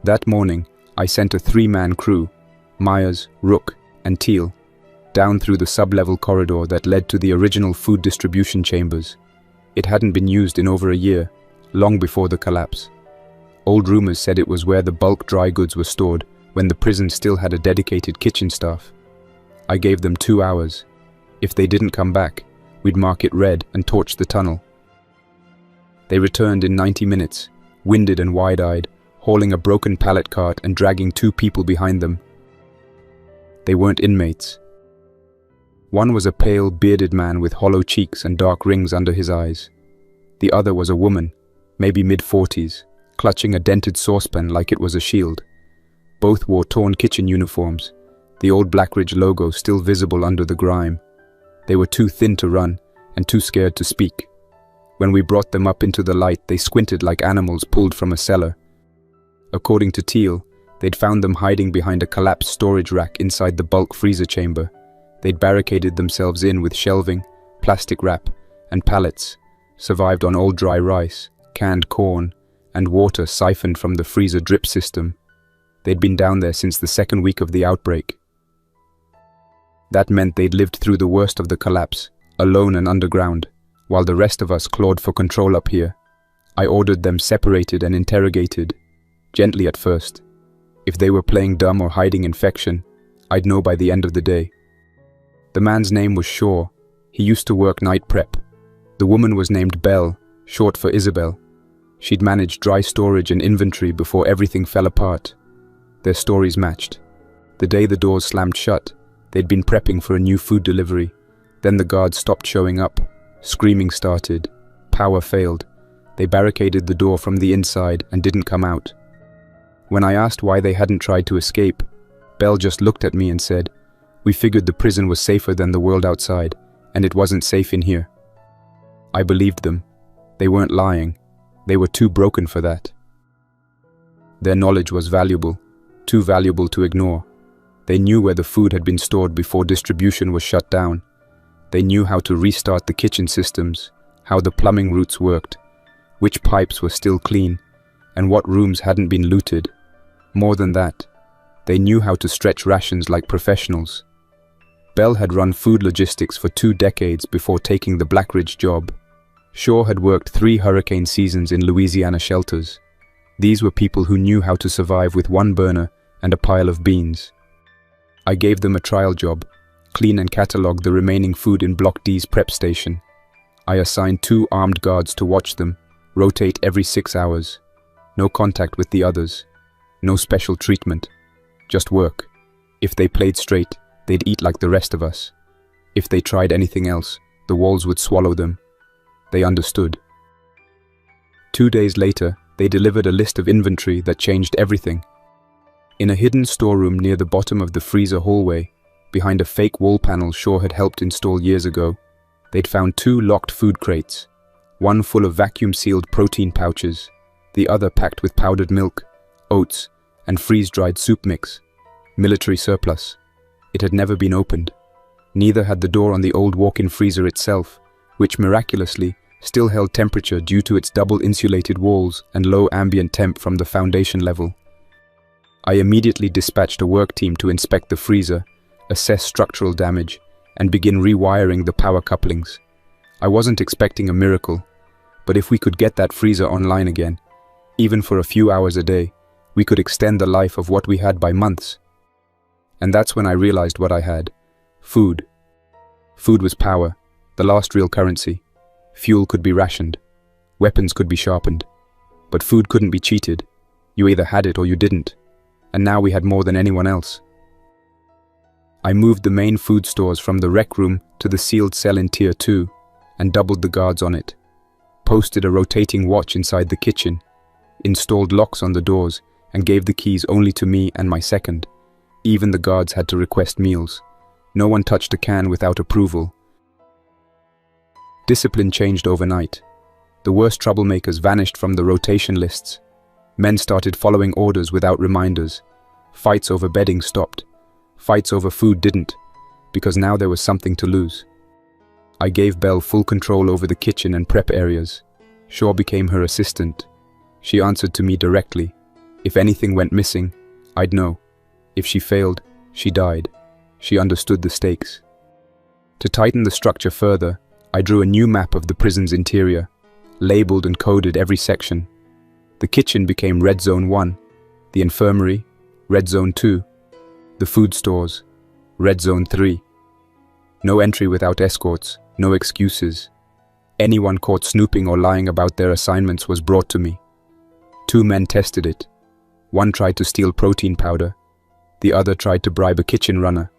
That morning, I sent a 3-man crew, Myers, Rook, and Teal, down through the sub-level corridor that led to the original food distribution chambers. It hadn't been used in over a year, long before the collapse. Old rumors said it was where the bulk dry goods were stored when the prison still had a dedicated kitchen staff. I gave them 2 hours. If they didn't come back, we'd mark it red and torch the tunnel. They returned in 90 minutes, winded and wide-eyed, hauling a broken pallet cart and dragging 2 people behind them. They weren't inmates. One was a pale, bearded man with hollow cheeks and dark rings under his eyes. The other was a woman, maybe mid-40s, clutching a dented saucepan like it was a shield. Both wore torn kitchen uniforms, the old Blackridge logo still visible under the grime. They were too thin to run and too scared to speak. When we brought them up into the light, they squinted like animals pulled from a cellar. According to Teal, they'd found them hiding behind a collapsed storage rack inside the bulk freezer chamber. They'd barricaded themselves in with shelving, plastic wrap, and pallets, survived on old dry rice, canned corn, and water siphoned from the freezer drip system. They'd been down there since the 2nd week of the outbreak. That meant they'd lived through the worst of the collapse, alone and underground, while the rest of us clawed for control up here. I ordered them separated and interrogated, gently at first. If they were playing dumb or hiding infection, I'd know by the end of the day. The man's name was Shaw. He used to work night prep. The woman was named Belle, short for Isabel. She'd managed dry storage and inventory before everything fell apart. Their stories matched. The day the doors slammed shut, they'd been prepping for a new food delivery. Then the guards stopped showing up. Screaming started. Power failed. They barricaded the door from the inside and didn't come out. When I asked why they hadn't tried to escape, Belle just looked at me and said, "We figured the prison was safer than the world outside, and it wasn't safe in here." I believed them. They weren't lying. They were too broken for that. Their knowledge was valuable, too valuable to ignore. They knew where the food had been stored before distribution was shut down. They knew how to restart the kitchen systems, how the plumbing routes worked, which pipes were still clean, and what rooms hadn't been looted. More than that, they knew how to stretch rations like professionals. Belle had run food logistics for 2 decades before taking the Blackridge job. Shaw had worked 3 hurricane seasons in Louisiana shelters. These were people who knew how to survive with 1 burner and a pile of beans. I gave them a trial job, clean and catalog the remaining food in Block D's prep station. I assigned 2 armed guards to watch them, rotate every 6 hours. No contact with the others. No special treatment. Just work. If they played straight, they'd eat like the rest of us. If they tried anything else, the walls would swallow them. They understood. 2 days later, they delivered a list of inventory that changed everything. In a hidden storeroom near the bottom of the freezer hallway, behind a fake wall panel Shaw had helped install years ago, they'd found 2 locked food crates, one full of vacuum-sealed protein pouches, the other packed with powdered milk, oats, and freeze-dried soup mix. Military surplus. It had never been opened. Neither had the door on the old walk-in freezer itself, which miraculously still held temperature due to its double-insulated walls and low ambient temp from the foundation level. I immediately dispatched a work team to inspect the freezer, assess structural damage, and begin rewiring the power couplings. I wasn't expecting a miracle, but if we could get that freezer online again, even for a few hours a day, we could extend the life of what we had by months. And that's when I realized what I had. Food. Food was power, the last real currency. Fuel could be rationed. Weapons could be sharpened. But food couldn't be cheated. You either had it or you didn't. And now we had more than anyone else. I moved the main food stores from the rec room to the sealed cell in Tier 2 and doubled the guards on it. Posted a rotating watch inside the kitchen, installed locks on the doors, and gave the keys only to me and my second. Even the guards had to request meals. No one touched a can without approval. Discipline changed overnight. The worst troublemakers vanished from the rotation lists. Men started following orders without reminders. Fights over bedding stopped. Fights over food didn't, because now there was something to lose. I gave Belle full control over the kitchen and prep areas. Shaw became her assistant. She answered to me directly. If anything went missing, I'd know. If she failed, she died. She understood the stakes. To tighten the structure further, I drew a new map of the prison's interior, labeled and coded every section. The kitchen became Red Zone 1, the infirmary, Red Zone 2, the food stores, Red Zone 3. No entry without escorts, no excuses. Anyone caught snooping or lying about their assignments was brought to me. 2 men tested it. One tried to steal protein powder. The other tried to bribe a kitchen runner.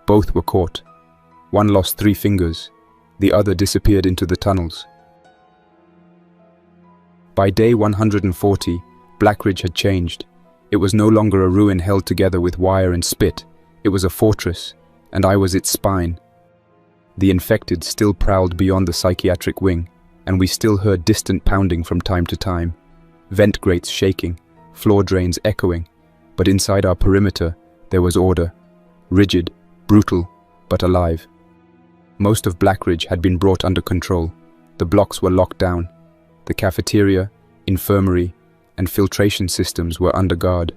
Both were caught. One lost 3 fingers. The other disappeared into the tunnels. By day 140, Blackridge had changed. It was no longer a ruin held together with wire and spit. It was a fortress, and I was its spine. The infected still prowled beyond the psychiatric wing, and we still heard distant pounding from time to time. Vent grates shaking, floor drains echoing, but inside our perimeter there was order. Rigid, brutal, but alive. Most of Blackridge had been brought under control. The blocks were locked down. The cafeteria, infirmary, and filtration systems were under guard.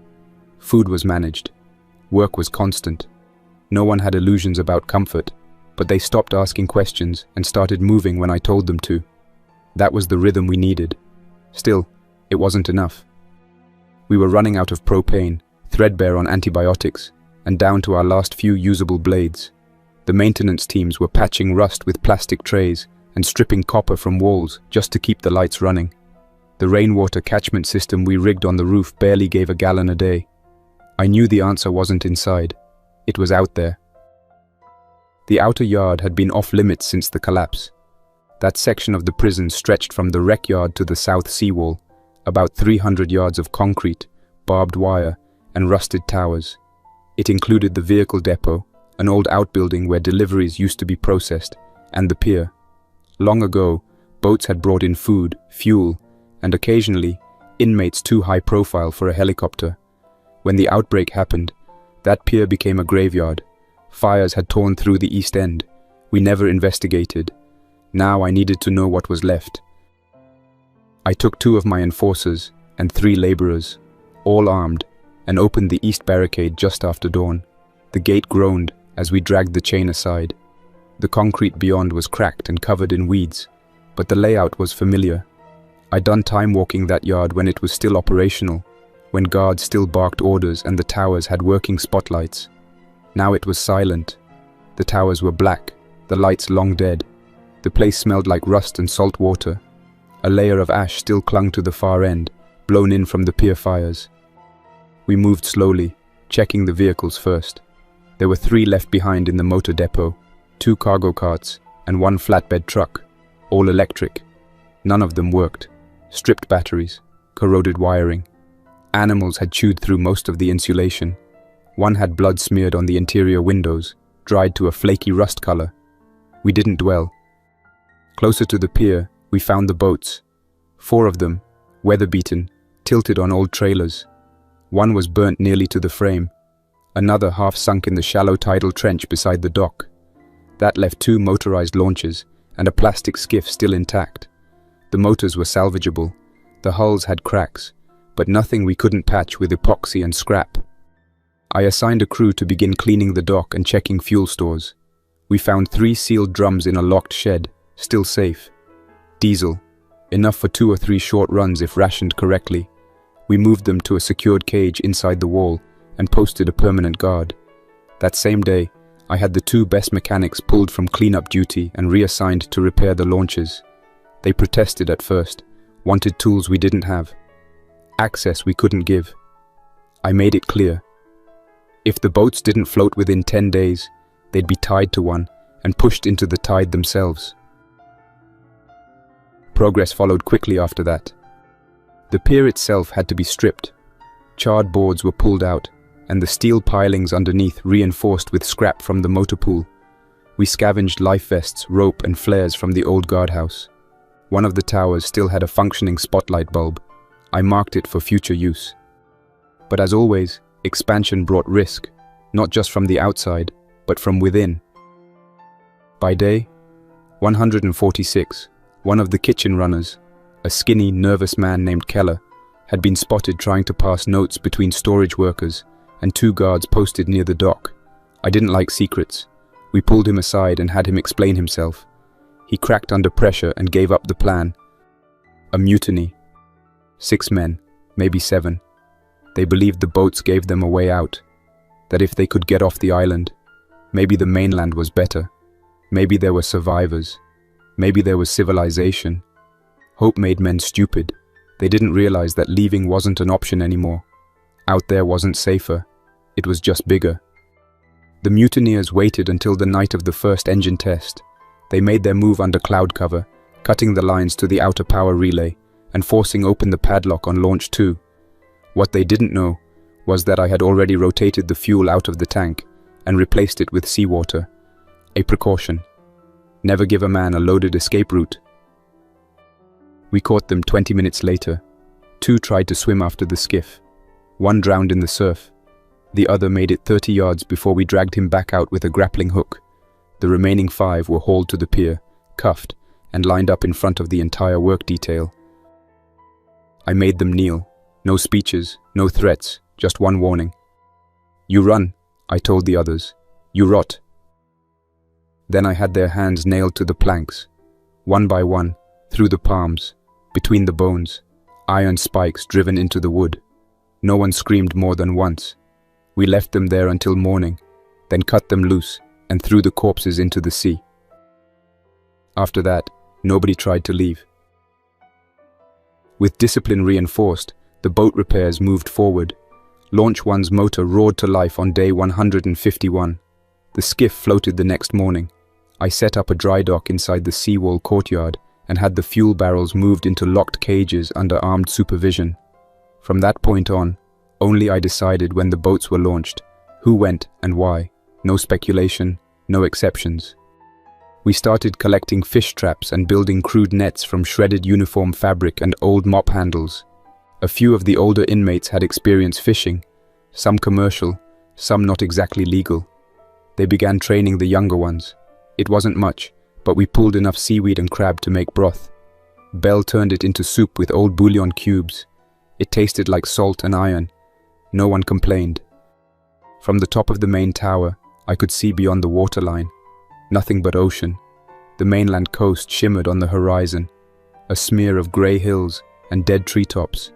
Food was managed. Work was constant. No one had illusions about comfort, but they stopped asking questions and started moving when I told them to. That was the rhythm we needed. Still, it wasn't enough. We were running out of propane, threadbare on antibiotics, and down to our last few usable blades. The maintenance teams were patching rust with plastic trays and stripping copper from walls just to keep the lights running. The rainwater catchment system we rigged on the roof barely gave a gallon a day. I knew the answer wasn't inside. It was out there. The outer yard had been off limits since the collapse. That section of the prison stretched from the rec yard to the south seawall, about 300 yards of concrete, barbed wire, and rusted towers. It included the vehicle depot, an old outbuilding where deliveries used to be processed, and the pier. Long ago, boats had brought in food, fuel, and occasionally, inmates too high profile for a helicopter. When the outbreak happened, that pier became a graveyard. Fires had torn through the east end. We never investigated. Now I needed to know what was left. I took 2 of my enforcers and 3 laborers, all armed, and opened the east barricade just after dawn. The gate groaned as we dragged the chain aside. The concrete beyond was cracked and covered in weeds, but the layout was familiar. I'd done time walking that yard when it was still operational, when guards still barked orders and the towers had working spotlights. Now it was silent. The towers were black, the lights long dead. The place smelled like rust and salt water. A layer of ash still clung to the far end, blown in from the pier fires. We moved slowly, checking the vehicles first. There were 3 left behind in the motor depot, 2 cargo carts, and 1 flatbed truck, all electric. None of them worked. Stripped batteries, corroded wiring. Animals had chewed through most of the insulation. One had blood smeared on the interior windows, dried to a flaky rust color. We didn't dwell. Closer to the pier, we found the boats. 4 of them, weather-beaten, tilted on old trailers. One was burnt nearly to the frame. Another half sunk in the shallow tidal trench beside the dock. That left 2 motorized launches and a plastic skiff still intact. The motors were salvageable. The hulls had cracks, but nothing we couldn't patch with epoxy and scrap. I assigned a crew to begin cleaning the dock and checking fuel stores. We found 3 sealed drums in a locked shed, still safe. Diesel, enough for 2 or 3 short runs if rationed correctly. We moved them to a secured cage inside the wall and posted a permanent guard. That same day, I had the two best mechanics pulled from cleanup duty and reassigned to repair the launches. They protested at first, wanted tools we didn't have, access we couldn't give. I made it clear. If the boats didn't float within 10 days, they'd be tied to one and pushed into the tide themselves. Progress followed quickly after that. The pier itself had to be stripped. Charred boards were pulled out, and the steel pilings underneath reinforced with scrap from the motor pool. We scavenged life vests, rope and flares from the old guardhouse. One of the towers still had a functioning spotlight bulb. I marked it for future use. But as always, expansion brought risk, not just from the outside, but from within. By day 146, one of the kitchen runners, a skinny, nervous man named Keller, had been spotted trying to pass notes between storage workers and two guards posted near the dock. I didn't like secrets. We pulled him aside and had him explain himself. He cracked under pressure and gave up the plan. A mutiny. 6 men, maybe 7. They believed the boats gave them a way out, that if they could get off the island, maybe the mainland was better. Maybe there were survivors. Maybe there was civilization. Hope made men stupid. They didn't realize that leaving wasn't an option anymore. Out there wasn't safer. It was just bigger. The mutineers waited until the night of the first engine test. They made their move under cloud cover, cutting the lines to the outer power relay and forcing open the padlock on launch 2. What they didn't know was that I had already rotated the fuel out of the tank and replaced it with seawater. A precaution. Never give a man a loaded escape route. We caught them 20 minutes later. 2 tried to swim after the skiff. 1 drowned in the surf. The other made it 30 yards before we dragged him back out with a grappling hook. The remaining 5 were hauled to the pier, cuffed, and lined up in front of the entire work detail. I made them kneel. No speeches, no threats, just one warning. You run, I told the others. You rot. Then I had their hands nailed to the planks, one by one, through the palms, between the bones, iron spikes driven into the wood. No one screamed more than once. We left them there until morning, then cut them loose and threw the corpses into the sea. After that, nobody tried to leave. With discipline reinforced, the boat repairs moved forward. Launch 1's motor roared to life on day 151. The skiff floated the next morning. I set up a dry dock inside the seawall courtyard and had the fuel barrels moved into locked cages under armed supervision. From that point on, only I decided when the boats were launched, who went and why. No speculation, no exceptions. We started collecting fish traps and building crude nets from shredded uniform fabric and old mop handles. A few of the older inmates had experience fishing, some commercial, some not exactly legal. They began training the younger ones. It wasn't much, but we pulled enough seaweed and crab to make broth. Belle turned it into soup with old bouillon cubes. It tasted like salt and iron. No one complained. From the top of the main tower, I could see beyond the waterline. Nothing but ocean. The mainland coast shimmered on the horizon, a smear of grey hills and dead treetops.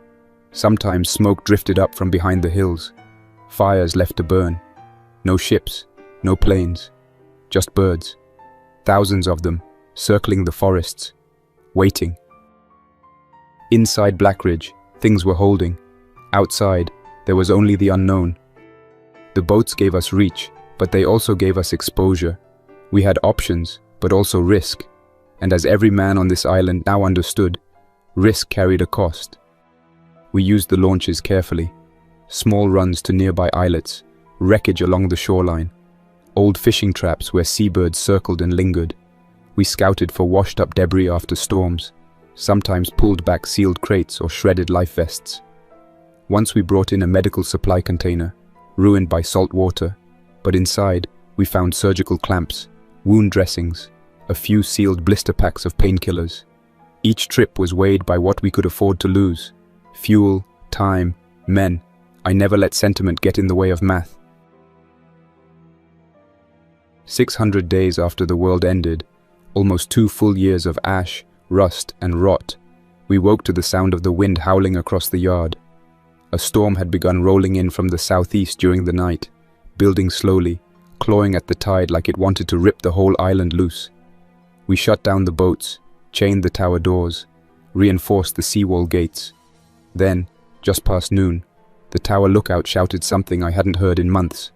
Sometimes smoke drifted up from behind the hills. Fires left to burn. No ships, no planes, just birds. Thousands of them, circling the forests, waiting. Inside Blackridge, things were holding. Outside, there was only the unknown. The boats gave us reach, but they also gave us exposure. We had options, but also risk. And as every man on this island now understood, risk carried a cost. We used the launches carefully. Small runs to nearby islets, wreckage along the shoreline, old fishing traps where seabirds circled and lingered. We scouted for washed-up debris after storms, sometimes pulled back sealed crates or shredded life vests. Once we brought in a medical supply container, ruined by salt water, but inside we found surgical clamps, wound dressings, a few sealed blister packs of painkillers. Each trip was weighed by what we could afford to lose. Fuel, time, men. I never let sentiment get in the way of math. 600 days after the world ended, almost 2 full years of ash, rust, and rot, we woke to the sound of the wind howling across the yard. A storm had begun rolling in from the southeast during the night, building slowly, clawing at the tide like it wanted to rip the whole island loose. We shut down the boats, chained the tower doors, reinforced the seawall gates. Then, just past noon, the tower lookout shouted something I hadn't heard in months.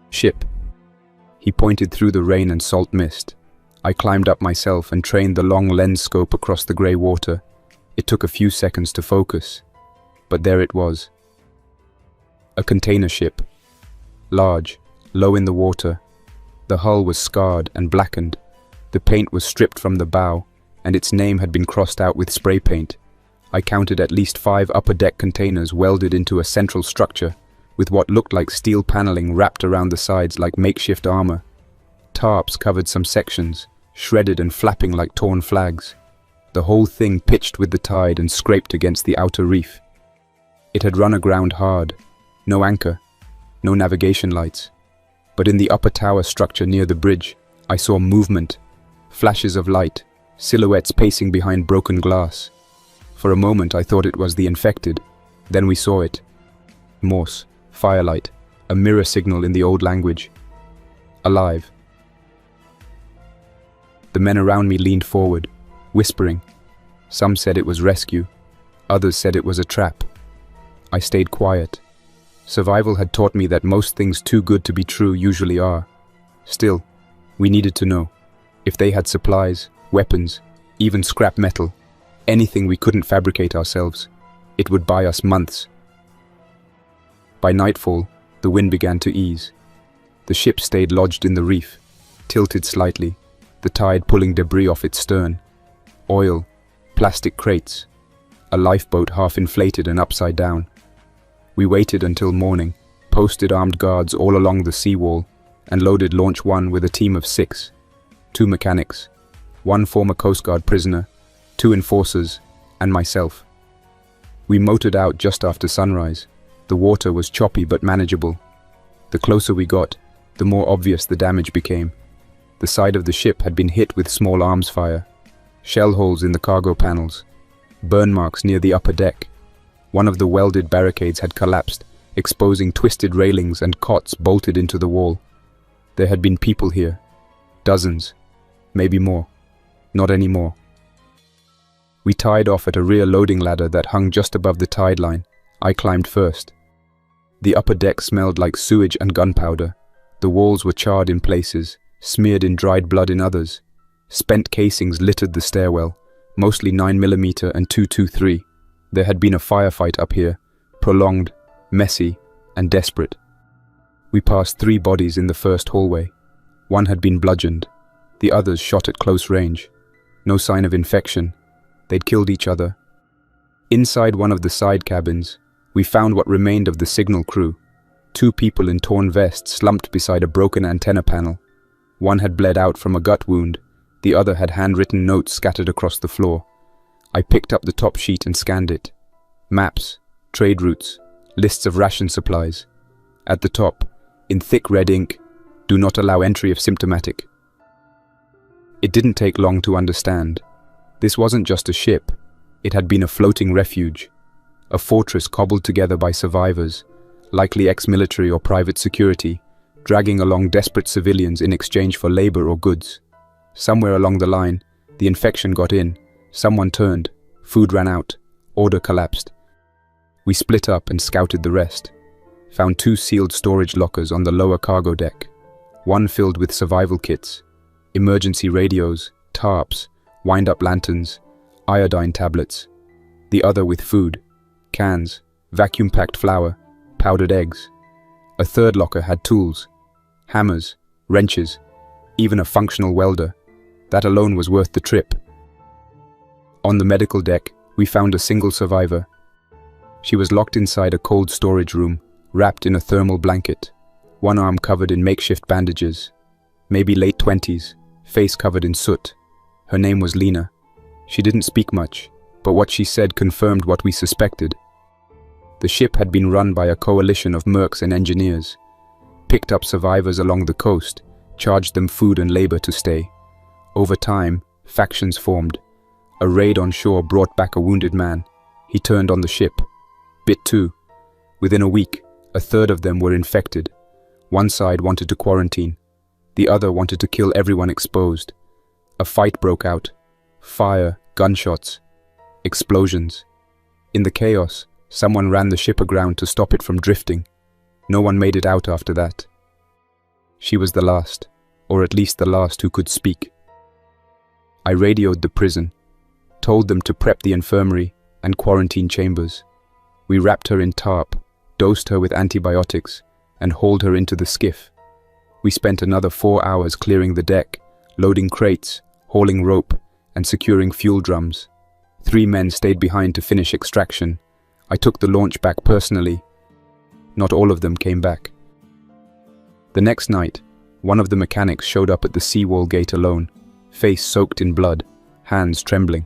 "Ship." He pointed through the rain and salt mist. I climbed up myself and trained the long lens scope across the grey water. It took a few seconds to focus, but there it was. A container ship. Large, low in the water. The hull was scarred and blackened. The paint was stripped from the bow, and its name had been crossed out with spray paint. I counted at least 5 upper deck containers welded into a central structure, with what looked like steel paneling wrapped around the sides like makeshift armor. Tarps covered some sections, shredded and flapping like torn flags. The whole thing pitched with the tide and scraped against the outer reef. It had run aground hard. No anchor, no navigation lights. But in the upper tower structure near the bridge, I saw movement, flashes of light, silhouettes pacing behind broken glass. For a moment I thought it was the infected. Then we saw it. Morse, firelight, a mirror signal in the old language. Alive. The men around me leaned forward, whispering. Some said it was rescue. Others said it was a trap. I stayed quiet. Survival had taught me that most things too good to be true usually are. Still, we needed to know. If they had supplies, weapons, even scrap metal, anything we couldn't fabricate ourselves, it would buy us months. By nightfall, the wind began to ease. The ship stayed lodged in the reef, tilted slightly, the tide pulling debris off its stern. Oil, plastic crates, a lifeboat half inflated and upside down. We waited until morning, posted armed guards all along the seawall, and loaded Launch 1 with a team of 6. 2 mechanics, 1 former Coast Guard prisoner, 2 enforcers, and myself. We motored out just after sunrise. The water was choppy but manageable. The closer we got, the more obvious the damage became. The side of the ship had been hit with small arms fire, shell holes in the cargo panels, burn marks near the upper deck. One of the welded barricades had collapsed, exposing twisted railings and cots bolted into the wall. There had been people here. Dozens. Maybe more. Not anymore. We tied off at a rear loading ladder that hung just above the tide line. I climbed first. The upper deck smelled like sewage and gunpowder. The walls were charred in places, smeared in dried blood in others. Spent casings littered the stairwell, mostly 9mm and 223. There had been a firefight up here, prolonged, messy, and desperate. We passed 3 bodies in the first hallway. One had been bludgeoned. The others shot at close range. No sign of infection. They'd killed each other. Inside one of the side cabins, we found what remained of the signal crew. 2 people in torn vests slumped beside a broken antenna panel. One had bled out from a gut wound. The other had handwritten notes scattered across the floor. I picked up the top sheet and scanned it. Maps, trade routes, lists of ration supplies. At the top, in thick red ink, "Do not allow entry if symptomatic." It didn't take long to understand. This wasn't just a ship. It had been a floating refuge. A fortress cobbled together by survivors, likely ex-military or private security, dragging along desperate civilians in exchange for labor or goods. Somewhere along the line, the infection got in. Someone turned, food ran out, order collapsed. We split up and scouted the rest. Found 2 sealed storage lockers on the lower cargo deck. One filled with survival kits, emergency radios, tarps, wind-up lanterns, iodine tablets. The other with food, cans, vacuum-packed flour, powdered eggs. A third locker had tools, hammers, wrenches, even a functional welder. That alone was worth the trip. On the medical deck, we found a single survivor. She was locked inside a cold storage room, wrapped in a thermal blanket, one arm covered in makeshift bandages. Maybe late 20s, face covered in soot. Her name was Lena. She didn't speak much, but what she said confirmed what we suspected. The ship had been run by a coalition of mercs and engineers. Picked up survivors along the coast, charged them food and labor to stay. Over time, factions formed. A raid on shore brought back a wounded man. He turned on the ship. Bit 2. Within a week, a third of them were infected. One side wanted to quarantine. The other wanted to kill everyone exposed. A fight broke out. Fire, gunshots, explosions. In the chaos, someone ran the ship aground to stop it from drifting. No one made it out after that. She was the last, or at least the last who could speak. I radioed the prison, told them to prep the infirmary and quarantine chambers. We wrapped her in tarp, dosed her with antibiotics, and hauled her into the skiff. We spent another 4 hours clearing the deck, loading crates, hauling rope, and securing fuel drums. 3 men stayed behind to finish extraction. I took the launch back personally. Not all of them came back. The next night, one of the mechanics showed up at the seawall gate alone, face soaked in blood, hands trembling.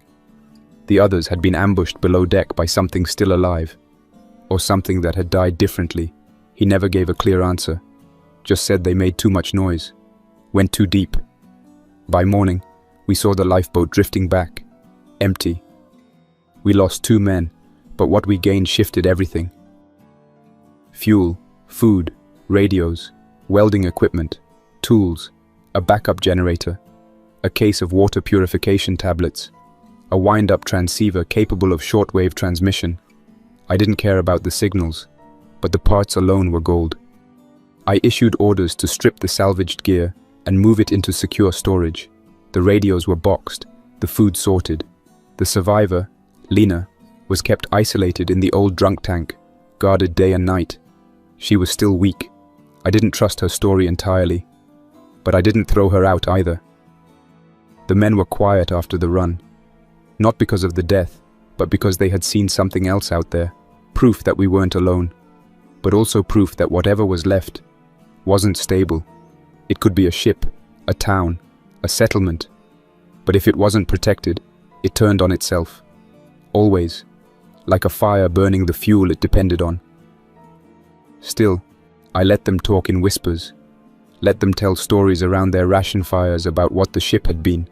The others had been ambushed below deck by something still alive, or something that had died differently. He never gave a clear answer, just said they made too much noise, went too deep. By morning, we saw the lifeboat drifting back, empty. We lost 2 men, but what we gained shifted everything. Fuel, food, radios, welding equipment, tools, a backup generator, a case of water purification tablets, a wind-up transceiver capable of shortwave transmission. I didn't care about the signals, but the parts alone were gold. I issued orders to strip the salvaged gear and move it into secure storage. The radios were boxed, the food sorted. The survivor, Lena, was kept isolated in the old drunk tank, guarded day and night. She was still weak. I didn't trust her story entirely, but I didn't throw her out either. The men were quiet after the run, not because of the death, but because they had seen something else out there, proof that we weren't alone, but also proof that whatever was left wasn't stable. It could be a ship, a town, a settlement, but if it wasn't protected, it turned on itself. Always, like a fire burning the fuel it depended on. Still, I let them talk in whispers, let them tell stories around their ration fires about what the ship had been,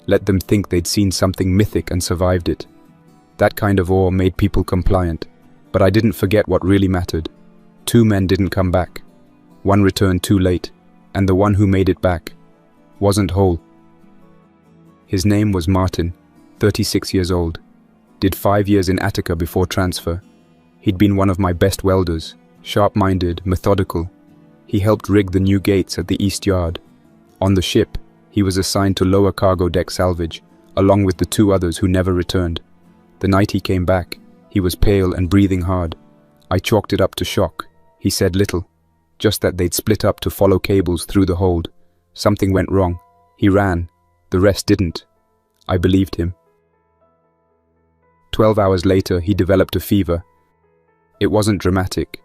let them think they'd seen something mythic and survived it. That kind of awe made people compliant, but I didn't forget what really mattered. 2 men didn't come back. One returned too late, and the one who made it back wasn't whole. His name was Martin, 36 years old. Did 5 years in Attica before transfer. He'd been one of my best welders, sharp-minded, methodical. He helped rig the new gates at the East Yard. On the ship, he was assigned to lower cargo deck salvage, along with the 2 others who never returned. The night he came back, he was pale and breathing hard. I chalked it up to shock. He said little, just that they'd split up to follow cables through the hold. Something went wrong. He ran. The rest didn't. I believed him. 12 hours later, he developed a fever. It wasn't dramatic,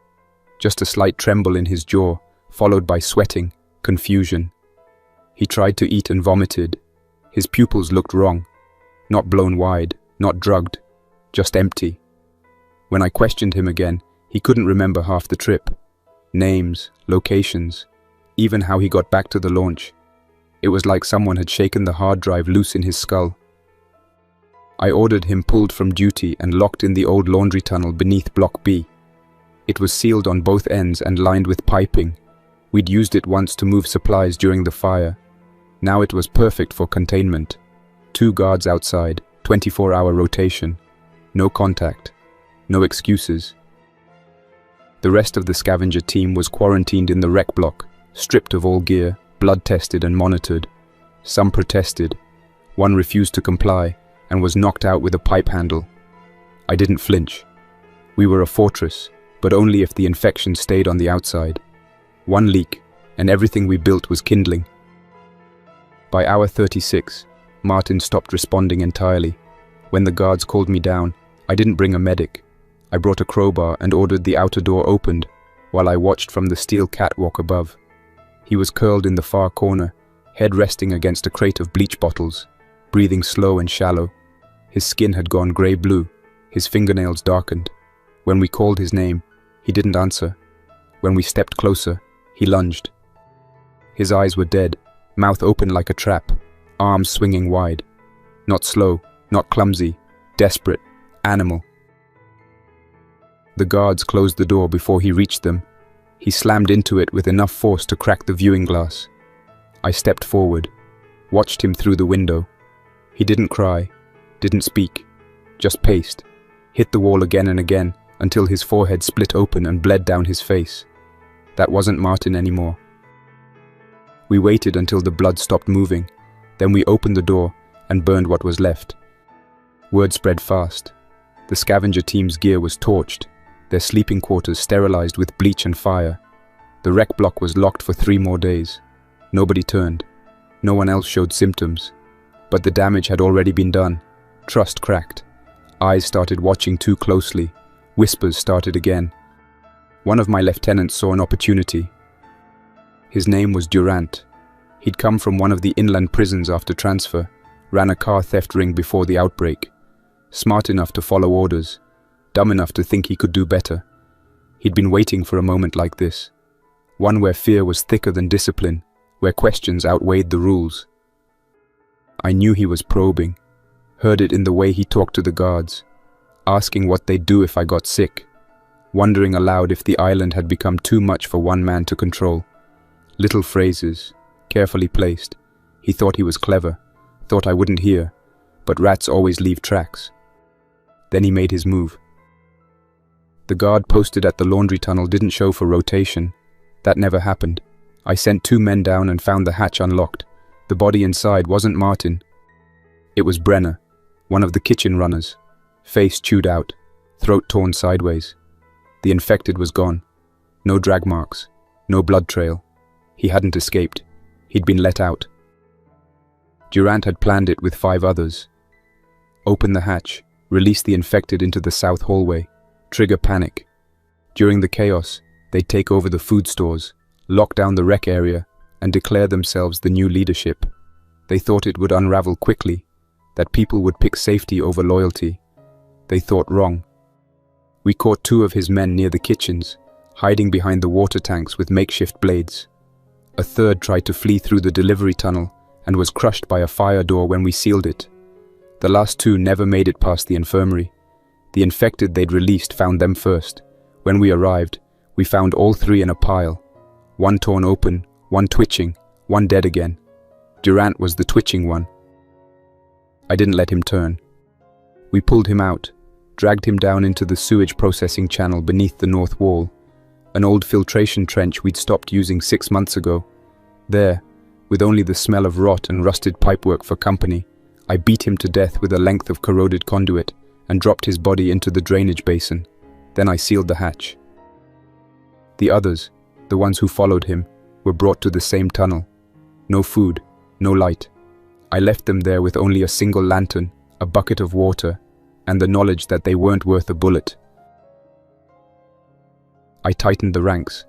just a slight tremble in his jaw, followed by sweating, confusion. He tried to eat and vomited. His pupils looked wrong. Not blown wide, not drugged, just empty. When I questioned him again, he couldn't remember half the trip. Names, locations, even how he got back to the launch. It was like someone had shaken the hard drive loose in his skull. I ordered him pulled from duty and locked in the old laundry tunnel beneath Block B. It was sealed on both ends and lined with piping. We'd used it once to move supplies during the fire. Now it was perfect for containment. 2 guards outside, 24-hour rotation. No contact. No excuses. The rest of the scavenger team was quarantined in the wreck block, stripped of all gear, blood-tested and monitored. Some protested. One refused to comply and was knocked out with a pipe handle. I didn't flinch. We were a fortress, but only if the infection stayed on the outside. 1 leak, and everything we built was kindling. By hour 36, Martin stopped responding entirely. When the guards called me down, I didn't bring a medic. I brought a crowbar and ordered the outer door opened, while I watched from the steel catwalk above. He was curled in the far corner, head resting against a crate of bleach bottles, breathing slow and shallow. His skin had gone grey-blue, his fingernails darkened. When we called his name, he didn't answer. When we stepped closer, he lunged. His eyes were dead, mouth open like a trap, arms swinging wide. Not slow, not clumsy, desperate, animal. The guards closed the door before he reached them. He slammed into it with enough force to crack the viewing glass. I stepped forward, watched him through the window. He didn't cry, didn't speak, just paced, hit the wall again and again until his forehead split open and bled down his face. That wasn't Martin anymore. We waited until the blood stopped moving, then we opened the door and burned what was left. Word spread fast. The scavenger team's gear was torched, their sleeping quarters sterilized with bleach and fire. The wreck block was locked for 3 more days. Nobody turned. No one else showed symptoms. But the damage had already been done. Trust cracked. Eyes started watching too closely. Whispers started again. One of my lieutenants saw an opportunity. His name was Durant. He'd come from one of the inland prisons after transfer, ran a car theft ring before the outbreak. Smart enough to follow orders, dumb enough to think he could do better. He'd been waiting for a moment like this. One where fear was thicker than discipline, where questions outweighed the rules. I knew he was probing, heard it in the way he talked to the guards, asking what they'd do if I got sick, wondering aloud if the island had become too much for one man to control. Little phrases, carefully placed. He thought he was clever, thought I wouldn't hear, but rats always leave tracks. Then he made his move. The guard posted at the laundry tunnel didn't show for rotation. That never happened. I sent 2 men down and found the hatch unlocked. The body inside wasn't Martin. It was Brenner, one of the kitchen runners. Face chewed out, throat torn sideways. The infected was gone. No drag marks, no blood trail. He hadn't escaped. He'd been let out. Durant had planned it with 5 others. Open the hatch, release the infected into the south hallway, trigger panic. During the chaos, they'd take over the food stores, lock down the wreck area, and declare themselves the new leadership. They thought it would unravel quickly, that people would pick safety over loyalty. They thought wrong. We caught 2 of his men near the kitchens, hiding behind the water tanks with makeshift blades. A third tried to flee through the delivery tunnel and was crushed by a fire door when we sealed it. The last 2 never made it past the infirmary. The infected they'd released found them first. When we arrived, we found all 3 in a pile. 1 torn open, 1 twitching, 1 dead again. Durant was the twitching one. I didn't let him turn. We pulled him out, dragged him down into the sewage processing channel beneath the north wall, an old filtration trench we'd stopped using 6 months ago. There, with only the smell of rot and rusted pipework for company, I beat him to death with a length of corroded conduit and dropped his body into the drainage basin. Then I sealed the hatch. The others, the ones who followed him, were brought to the same tunnel. No food, no light. I left them there with only a single lantern, a bucket of water, and the knowledge that they weren't worth a bullet. I tightened the ranks,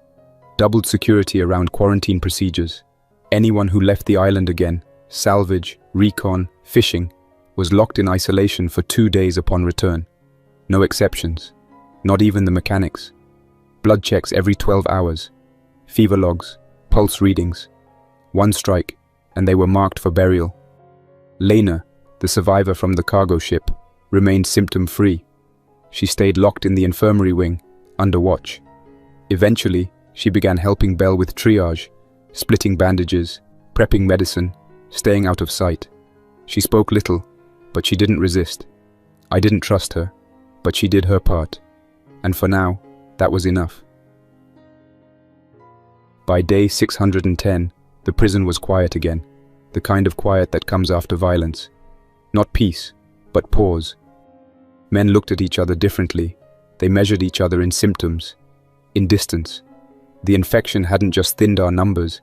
doubled security around quarantine procedures. Anyone who left the island again, salvage, recon, fishing, was locked in isolation for 2 days upon return. No exceptions, not even the mechanics. Blood checks every 12 hours, fever logs, pulse readings. 1 strike, and they were marked for burial. Lena, the survivor from the cargo ship, remained symptom-free. She stayed locked in the infirmary wing, under watch. Eventually, she began helping Belle with triage, splitting bandages, prepping medicine, staying out of sight. She spoke little, but she didn't resist. I didn't trust her, but she did her part. And for now, that was enough. By day 610, the prison was quiet again, the kind of quiet that comes after violence. Not peace, but pause. Men looked at each other differently. They measured each other in symptoms, in distance. The infection hadn't just thinned our numbers,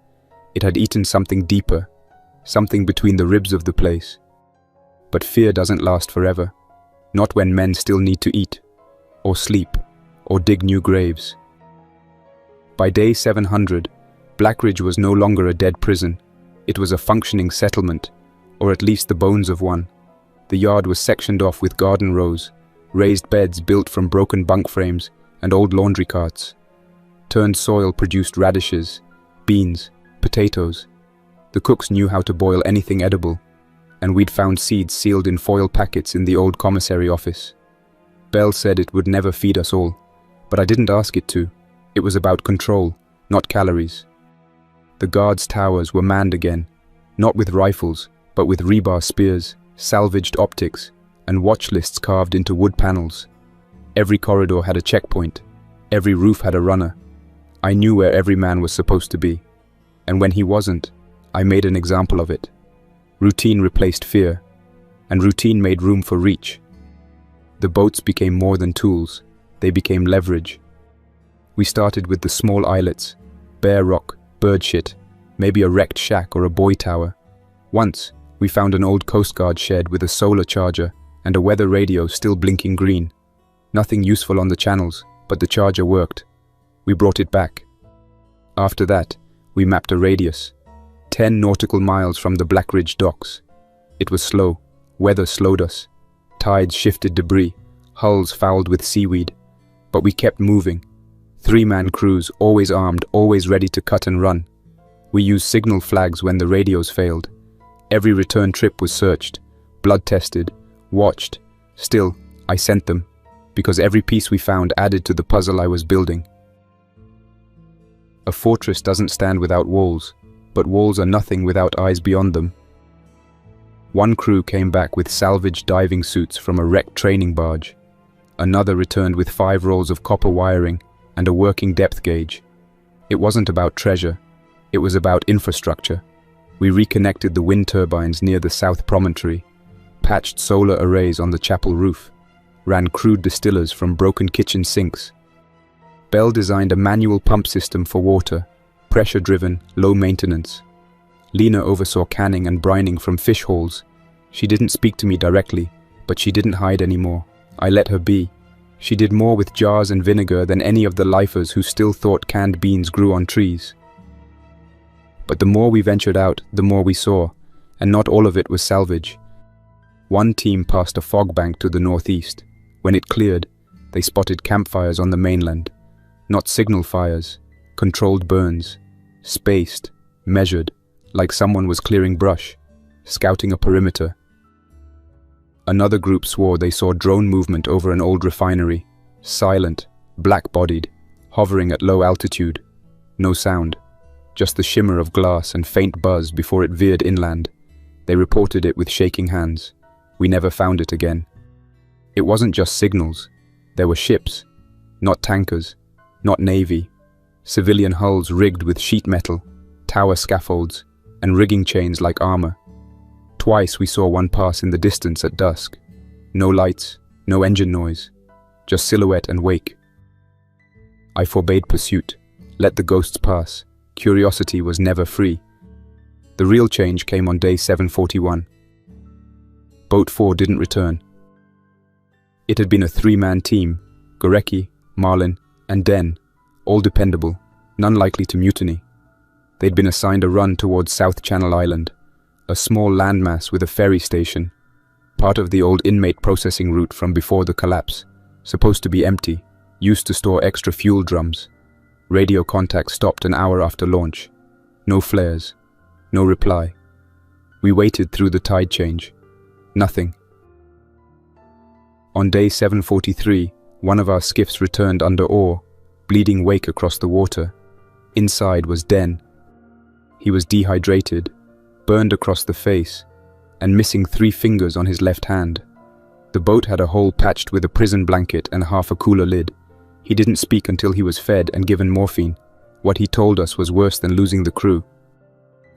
it had eaten something deeper, something between the ribs of the place. But fear doesn't last forever, not when men still need to eat, or sleep, or dig new graves. By day 700, Blackridge was no longer a dead prison. It was a functioning settlement, or at least the bones of one. The yard was sectioned off with garden rows, raised beds built from broken bunk frames and old laundry carts. Turned soil produced radishes, beans, potatoes. The cooks knew how to boil anything edible, and we'd found seeds sealed in foil packets in the old commissary office. Belle said it would never feed us all, but I didn't ask it to. It was about control, not calories. The guards' towers were manned again, not with rifles, but with rebar spears, salvaged optics, and watch lists carved into wood panels. Every corridor had a checkpoint. Every roof had a runner. I knew where every man was supposed to be. And when he wasn't, I made an example of it. Routine replaced fear, and routine made room for reach. The boats became more than tools. They became leverage. We started with the small islets, bare rock, bird shit, maybe a wrecked shack or a buoy tower. Once, we found an old Coast Guard shed with a solar charger and a weather radio still blinking green. Nothing useful on the channels, but the charger worked. We brought it back. After that, we mapped a radius, 10 nautical miles from the Blackridge docks. It was slow. Weather slowed us. Tides shifted debris, hulls fouled with seaweed. But we kept moving. 3-man crews, always armed, always ready to cut and run. We used signal flags when the radios failed. Every return trip was searched, blood-tested, watched. Still, I sent them, because every piece we found added to the puzzle I was building. A fortress doesn't stand without walls, but walls are nothing without eyes beyond them. One crew came back with salvaged diving suits from a wrecked training barge. Another returned with 5 rolls of copper wiring and a working depth gauge. It wasn't about treasure, it was about infrastructure. We reconnected the wind turbines near the south promontory, patched solar arrays on the chapel roof, ran crude distillers from broken kitchen sinks. Bell designed a manual pump system for water, pressure-driven, low maintenance. Lena oversaw canning and brining from fish hauls. She didn't speak to me directly, but she didn't hide anymore. I let her be. She did more with jars and vinegar than any of the lifers who still thought canned beans grew on trees. But the more we ventured out, the more we saw, and not all of it was salvage. One team passed a fog bank to the northeast. When it cleared, they spotted campfires on the mainland. Not signal fires, controlled burns, spaced, measured, like someone was clearing brush, scouting a perimeter. Another group swore they saw drone movement over an old refinery, silent, black-bodied, hovering at low altitude. No sound, just the shimmer of glass and faint buzz before it veered inland. They reported it with shaking hands. We never found it again. It wasn't just signals. There were ships, not tankers, not navy, civilian hulls rigged with sheet metal, tower scaffolds, and rigging chains like armor. Twice we saw one pass in the distance at dusk. No lights, no engine noise, just silhouette and wake. I forbade pursuit, let the ghosts pass. Curiosity was never free. The real change came on day 741. Boat 4 didn't return. It had been a 3-man team, Gorecki, Marlin, and Den, all dependable, none likely to mutiny. They'd been assigned a run towards South Channel Island, a small landmass with a ferry station, part of the old inmate processing route from before the collapse, supposed to be empty, used to store extra fuel drums. Radio contact stopped an hour after launch. No flares, no reply. We waited through the tide change. Nothing. On day 743, one of our skiffs returned under oar, bleeding wake across the water. Inside was Den. He was dehydrated, burned across the face, and missing 3 fingers on his left hand. The boat had a hole patched with a prison blanket and half a cooler lid. He didn't speak until he was fed and given morphine. What he told us was worse than losing the crew.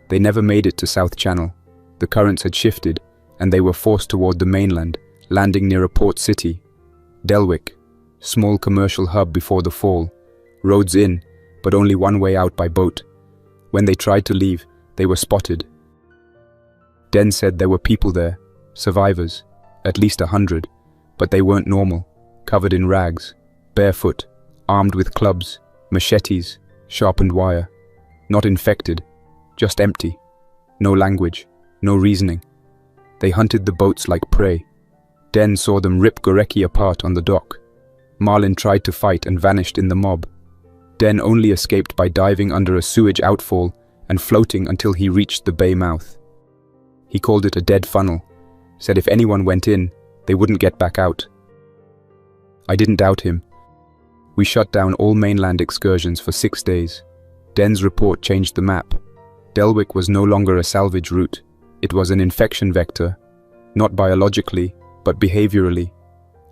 They never made it to South Channel. The currents had shifted, and they were forced toward the mainland, landing near a port city. Delwick, small commercial hub before the fall. Roads in, but only one way out by boat. When they tried to leave, they were spotted. Den said there were people there, survivors, at least 100, but they weren't normal, covered in rags, barefoot, armed with clubs, machetes, sharpened wire. Not infected, just empty. No language, no reasoning. They hunted the boats like prey. Den saw them rip Gorecki apart on the dock. Marlin tried to fight and vanished in the mob. Den only escaped by diving under a sewage outfall and floating until he reached the bay mouth. He called it a dead funnel, said if anyone went in, they wouldn't get back out. I didn't doubt him. We shut down all mainland excursions for 6 days. Den's report changed the map. Delwick was no longer a salvage route. It was an infection vector, not biologically, but behaviorally.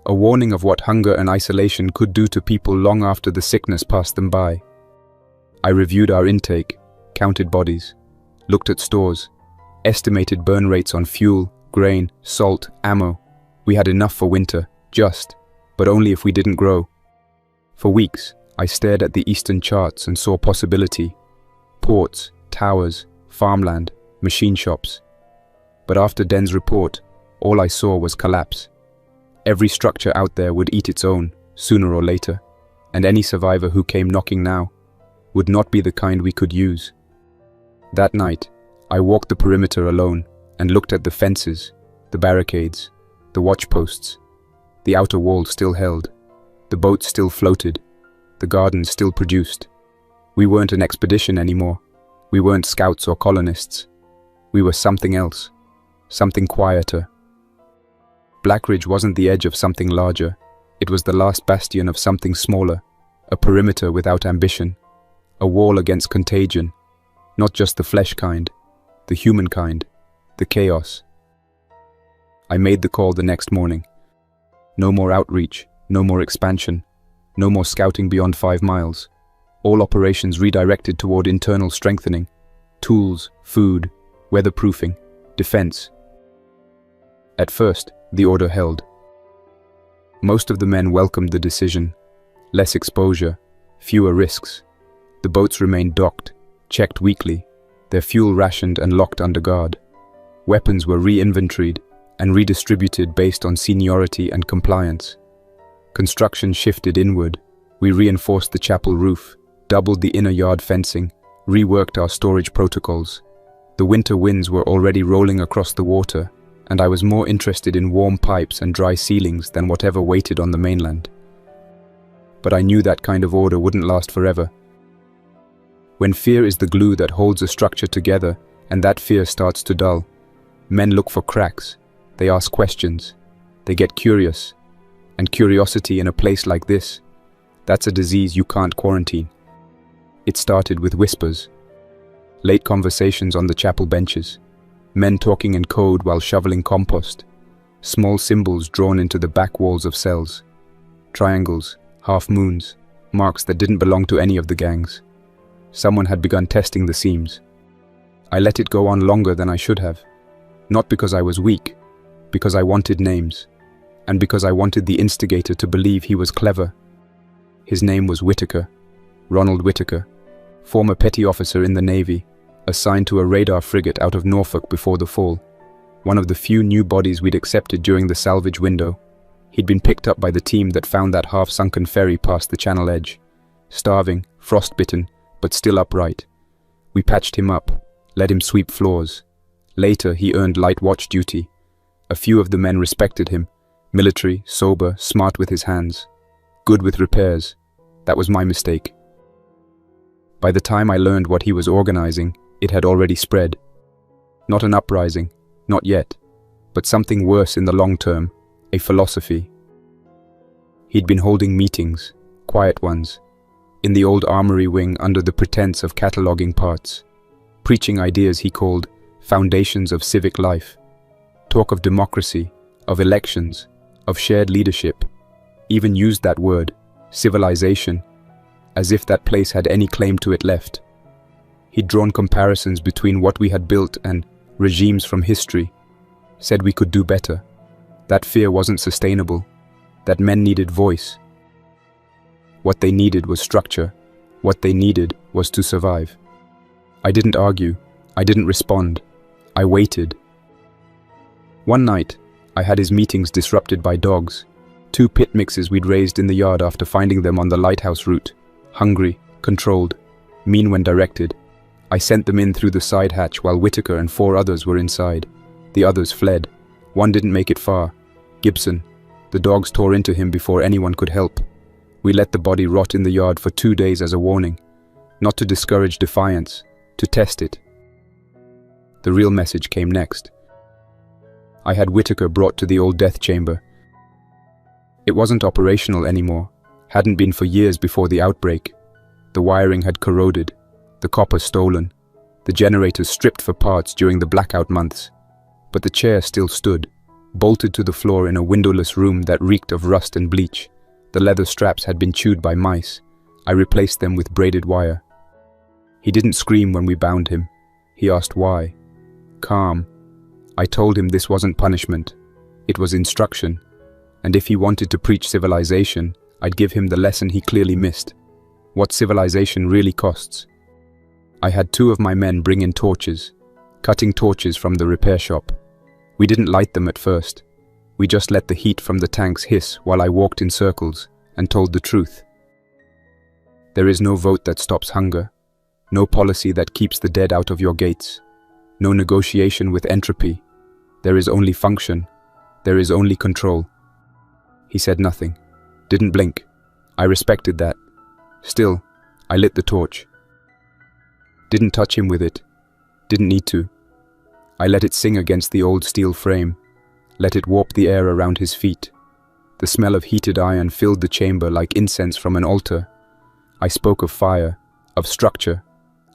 A warning of what hunger and isolation could do to people long after the sickness passed them by. I reviewed our intake, counted bodies, looked at stores, estimated burn rates on fuel, grain, salt, ammo. We had enough for winter, but only if we didn't grow. For weeks, I stared at the eastern charts and saw possibility. Ports, towers, farmland, machine shops. But after Den's report, all I saw was collapse. Every structure out there would eat its own, sooner or later, and any survivor who came knocking now would not be the kind we could use. That night, I walked the perimeter alone and looked at the fences, the barricades, the watchposts. The outer wall still held. The boats still floated. The gardens still produced. We weren't an expedition anymore. We weren't scouts or colonists. We were something else, something quieter. Blackridge wasn't the edge of something larger. It was the last bastion of something smaller, a perimeter without ambition, a wall against contagion, not just the flesh kind, the human kind, the chaos. I made the call the next morning. No more outreach, no more expansion, no more scouting beyond 5 miles. All operations redirected toward internal strengthening, tools, food, weatherproofing, defense. At first, the order held. Most of the men welcomed the decision. Less exposure, fewer risks. The boats remained docked, checked weekly, their fuel rationed and locked under guard. Weapons were re-inventoried and redistributed based on seniority and compliance. Construction shifted inward. We reinforced the chapel roof, doubled the inner yard fencing, reworked our storage protocols. The winter winds were already rolling across the water, and I was more interested in warm pipes and dry ceilings than whatever waited on the mainland. But I knew that kind of order wouldn't last forever. When fear is the glue that holds a structure together, and that fear starts to dull, men look for cracks, they ask questions, they get curious. And curiosity in a place like this, that's a disease you can't quarantine. It started with whispers, late conversations on the chapel benches, men talking in code while shoveling compost, small symbols drawn into the back walls of cells, triangles, half moons, marks that didn't belong to any of the gangs. Someone had begun testing the seams. I let it go on longer than I should have, not because I was weak, because I wanted names, and because I wanted the instigator to believe he was clever. His name was Whitaker, Ronald Whitaker, former petty officer in the Navy, assigned to a radar frigate out of Norfolk before the fall. One of the few new bodies we'd accepted during the salvage window. He'd been picked up by the team that found that half-sunken ferry past the channel edge. Starving, frostbitten, but still upright. We patched him up, let him sweep floors. Later, he earned light watch duty. A few of the men respected him. Military, sober, smart with his hands. Good with repairs. That was my mistake. By the time I learned what he was organizing, it had already spread. Not an uprising, not yet, but something worse in the long term, a philosophy. He'd been holding meetings, quiet ones, in the old armory wing under the pretense of cataloging parts, preaching ideas he called foundations of civic life, talk of democracy, of elections, of shared leadership, even used that word, civilization, as if that place had any claim to it left. He'd drawn comparisons between what we had built and regimes from history, said we could do better, that fear wasn't sustainable, that men needed voice. What they needed was structure, what they needed was to survive. I didn't argue, I didn't respond, I waited. One night, I had his meetings disrupted by dogs, 2 pit mixes we'd raised in the yard after finding them on the lighthouse route, hungry, controlled, mean when directed. I sent them in through the side hatch while Whitaker and 4 others were inside. The others fled. One didn't make it far. Gibson. The dogs tore into him before anyone could help. We let the body rot in the yard for 2 days as a warning, not to discourage defiance, to test it. The real message came next. I had Whitaker brought to the old death chamber. It wasn't operational anymore. Hadn't been for years before the outbreak. The wiring had corroded, the copper stolen, the generators stripped for parts during the blackout months. But the chair still stood, bolted to the floor in a windowless room that reeked of rust and bleach. The leather straps had been chewed by mice. I replaced them with braided wire. He didn't scream when we bound him. He asked why. Calm. I told him this wasn't punishment. It was instruction. And if he wanted to preach civilization, I'd give him the lesson he clearly missed. What civilization really costs. I had 2 of my men bring in torches, cutting torches from the repair shop. We didn't light them at first. We just let the heat from the tanks hiss while I walked in circles and told the truth. There is no vote that stops hunger, no policy that keeps the dead out of your gates, no negotiation with entropy. There is only function. There is only control. He said nothing, didn't blink. I respected that. Still, I lit the torch. Didn't touch him with it. Didn't need to. I let it sing against the old steel frame, let it warp the air around his feet. The smell of heated iron filled the chamber like incense from an altar. I spoke of fire, of structure,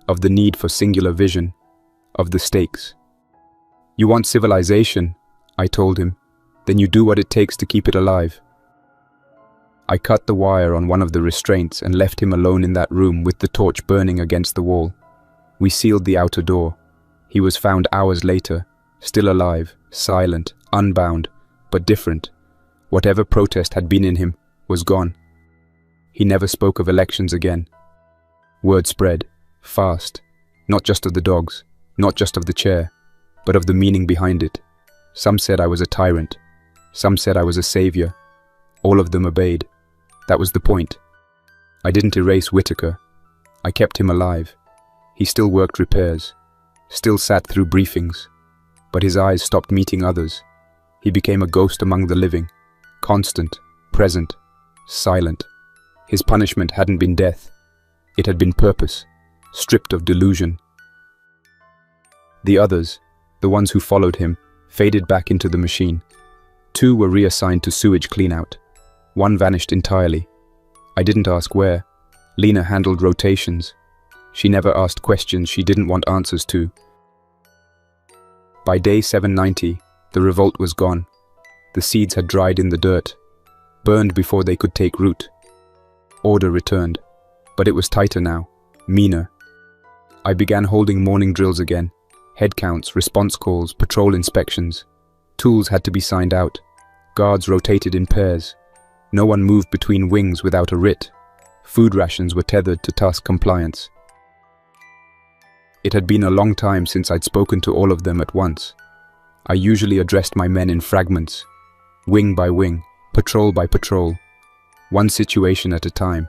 of the need for singular vision, of the stakes. You want civilization, I told him, then you do what it takes to keep it alive. I cut the wire on one of the restraints and left him alone in that room with the torch burning against the wall. We sealed the outer door. He was found hours later, still alive, silent, unbound, but different. Whatever protest had been in him was gone. He never spoke of elections again. Word spread, fast, not just of the dogs, not just of the chair, but of the meaning behind it. Some said I was a tyrant. Some said I was a savior. All of them obeyed. That was the point. I didn't erase Whitaker. I kept him alive. He still worked repairs, still sat through briefings, but his eyes stopped meeting others. He became a ghost among the living, constant, present, silent. His punishment hadn't been death. It had been purpose, stripped of delusion. The others, the ones who followed him, faded back into the machine. 2 were reassigned to sewage cleanout. 1 vanished entirely. I didn't ask where. Lena handled rotations. She never asked questions she didn't want answers to. By day 790, the revolt was gone. The seeds had dried in the dirt, burned before they could take root. Order returned, but it was tighter now, meaner. I began holding morning drills again, head counts, response calls, patrol inspections. Tools had to be signed out. Guards rotated in pairs. No one moved between wings without a writ. Food rations were tethered to task compliance. It had been a long time since I'd spoken to all of them at once. I usually addressed my men in fragments, wing by wing, patrol by patrol, one situation at a time.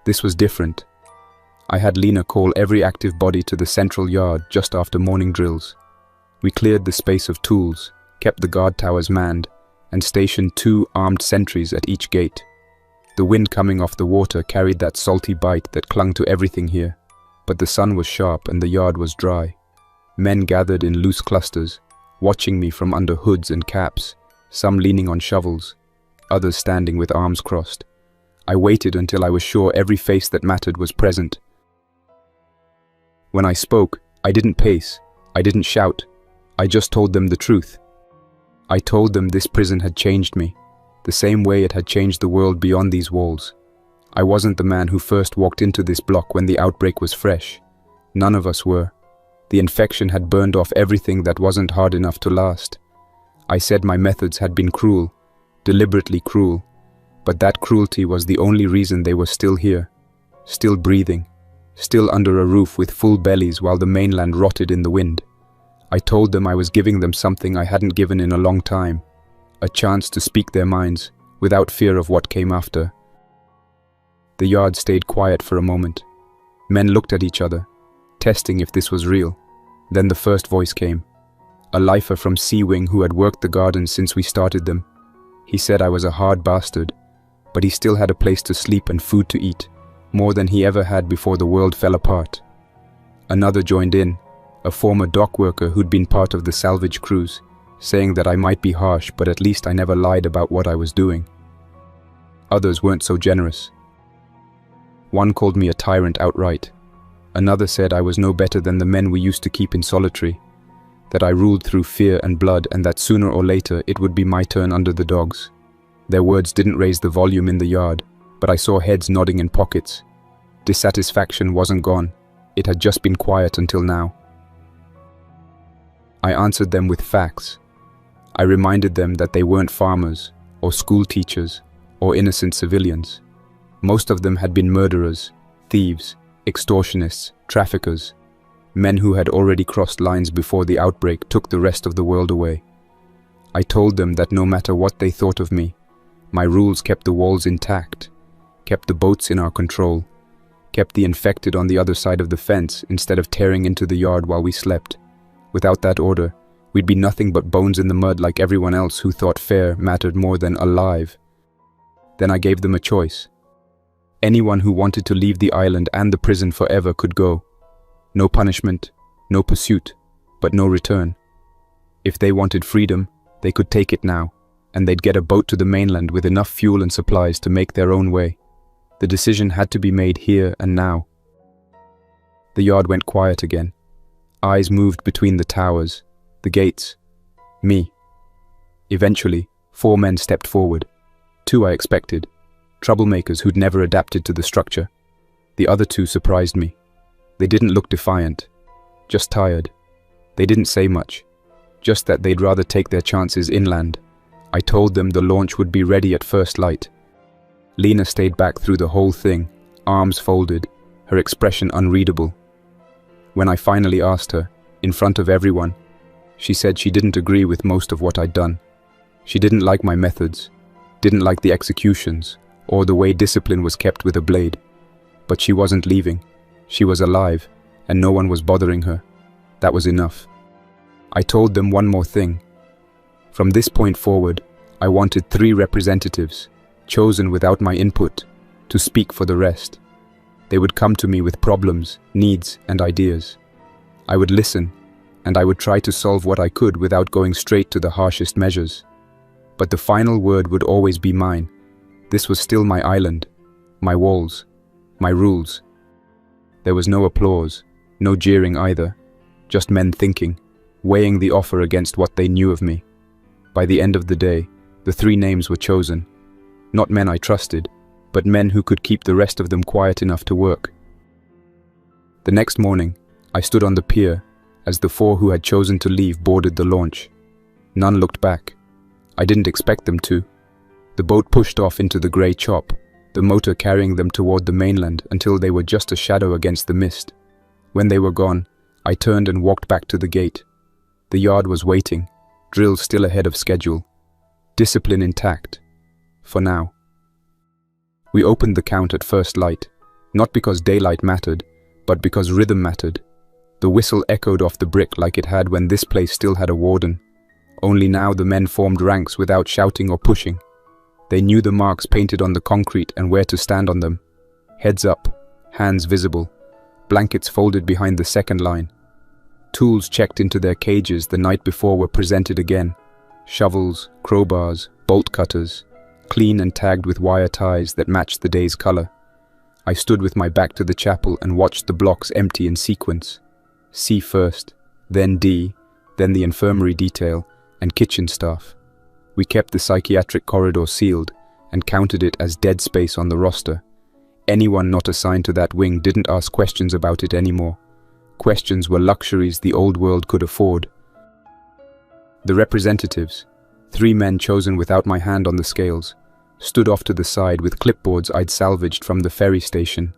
This was different. I had Lena call every active body to the central yard just after morning drills. We cleared the space of tools, kept the guard towers manned, and stationed 2 armed sentries at each gate. The wind coming off the water carried that salty bite that clung to everything here. But the sun was sharp and the yard was dry. Men gathered in loose clusters, watching me from under hoods and caps, some leaning on shovels, others standing with arms crossed. I waited until I was sure every face that mattered was present. When I spoke, I didn't pace, I didn't shout, I just told them the truth. I told them this prison had changed me, the same way it had changed the world beyond these walls. I wasn't the man who first walked into this block when the outbreak was fresh. None of us were. The infection had burned off everything that wasn't hard enough to last. I said my methods had been cruel, deliberately cruel, but that cruelty was the only reason they were still here, still breathing, still under a roof with full bellies while the mainland rotted in the wind. I told them I was giving them something I hadn't given in a long time, a chance to speak their minds, without fear of what came after. The yard stayed quiet for a moment. Men looked at each other, testing if this was real. Then the first voice came. A lifer from Sea Wing who had worked the gardens since we started them. He said I was a hard bastard, but he still had a place to sleep and food to eat, more than he ever had before the world fell apart. Another joined in, a former dock worker who'd been part of the salvage crews, saying that I might be harsh, but at least I never lied about what I was doing. Others weren't so generous. One called me a tyrant outright. Another said I was no better than the men we used to keep in solitary, that I ruled through fear and blood, and that sooner or later it would be my turn under the dogs. Their words didn't raise the volume in the yard, but I saw heads nodding in pockets. Dissatisfaction wasn't gone. It had just been quiet until now. I answered them with facts. I reminded them that they weren't farmers, or school teachers, or innocent civilians. Most of them had been murderers, thieves, extortionists, traffickers, men who had already crossed lines before the outbreak took the rest of the world away. I told them that no matter what they thought of me, my rules kept the walls intact, kept the boats in our control, kept the infected on the other side of the fence instead of tearing into the yard while we slept. Without that order, we'd be nothing but bones in the mud like everyone else who thought fair mattered more than alive. Then I gave them a choice. Anyone who wanted to leave the island and the prison forever could go. No punishment, no pursuit, but no return. If they wanted freedom, they could take it now, and they'd get a boat to the mainland with enough fuel and supplies to make their own way. The decision had to be made here and now. The yard went quiet again. Eyes moved between the towers, the gates, me. Eventually, 4 men stepped forward. 2 I expected, troublemakers who'd never adapted to the structure. The other 2 surprised me. They didn't look defiant, just tired. They didn't say much, just that they'd rather take their chances inland. I told them the launch would be ready at first light. Lena stayed back through the whole thing, arms folded, her expression unreadable. When I finally asked her, in front of everyone, she said she didn't agree with most of what I'd done. She didn't like my methods, didn't like the executions, or the way discipline was kept with a blade. But she wasn't leaving. She was alive, and no one was bothering her. That was enough. I told them one more thing. From this point forward, I wanted 3 representatives, chosen without my input, to speak for the rest. They would come to me with problems, needs, and ideas. I would listen, and I would try to solve what I could without going straight to the harshest measures. But the final word would always be mine. This was still my island, my walls, my rules. There was no applause, no jeering either, just men thinking, weighing the offer against what they knew of me. By the end of the day, the 3 names were chosen. Not men I trusted, but men who could keep the rest of them quiet enough to work. The next morning, I stood on the pier as the 4 who had chosen to leave boarded the launch. None looked back. I didn't expect them to. The boat pushed off into the grey chop, the motor carrying them toward the mainland until they were just a shadow against the mist. When they were gone, I turned and walked back to the gate. The yard was waiting, drill still ahead of schedule. Discipline intact. For now. We opened the count at first light, not because daylight mattered, but because rhythm mattered. The whistle echoed off the brick like it had when this place still had a warden. Only now the men formed ranks without shouting or pushing. They knew the marks painted on the concrete and where to stand on them. Heads up, hands visible, blankets folded behind the second line. Tools checked into their cages the night before were presented again. Shovels, crowbars, bolt cutters, clean and tagged with wire ties that matched the day's color. I stood with my back to the chapel and watched the blocks empty in sequence. C first, then D, then the infirmary detail, and kitchen staff. We kept the psychiatric corridor sealed and counted it as dead space on the roster. Anyone not assigned to that wing didn't ask questions about it anymore. Questions were luxuries the old world could afford. The representatives, 3 men chosen without my hand on the scales, stood off to the side with clipboards I'd salvaged from the ferry station.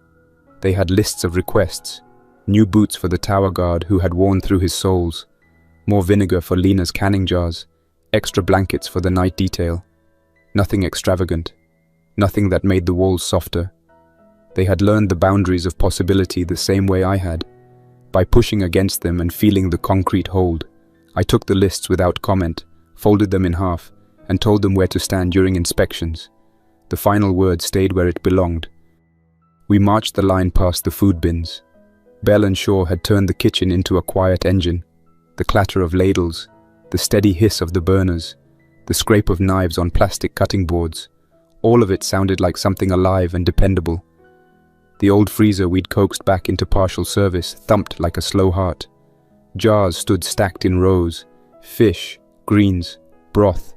They had lists of requests, new boots for the tower guard who had worn through his soles, more vinegar for Lena's canning jars, extra blankets for the night detail. Nothing extravagant, nothing that made the walls softer. They had learned the boundaries of possibility the same way I had. By pushing against them and feeling the concrete hold, I took the lists without comment, folded them in half, and told them where to stand during inspections. The final word stayed where it belonged. We marched the line past the food bins. Bell and Shaw had turned the kitchen into a quiet engine. The clatter of ladles, the steady hiss of the burners, the scrape of knives on plastic cutting boards, All of it sounded like something alive and dependable. The old freezer we'd coaxed back into partial service thumped like a slow heart. Jars stood stacked in rows, fish, greens, broth,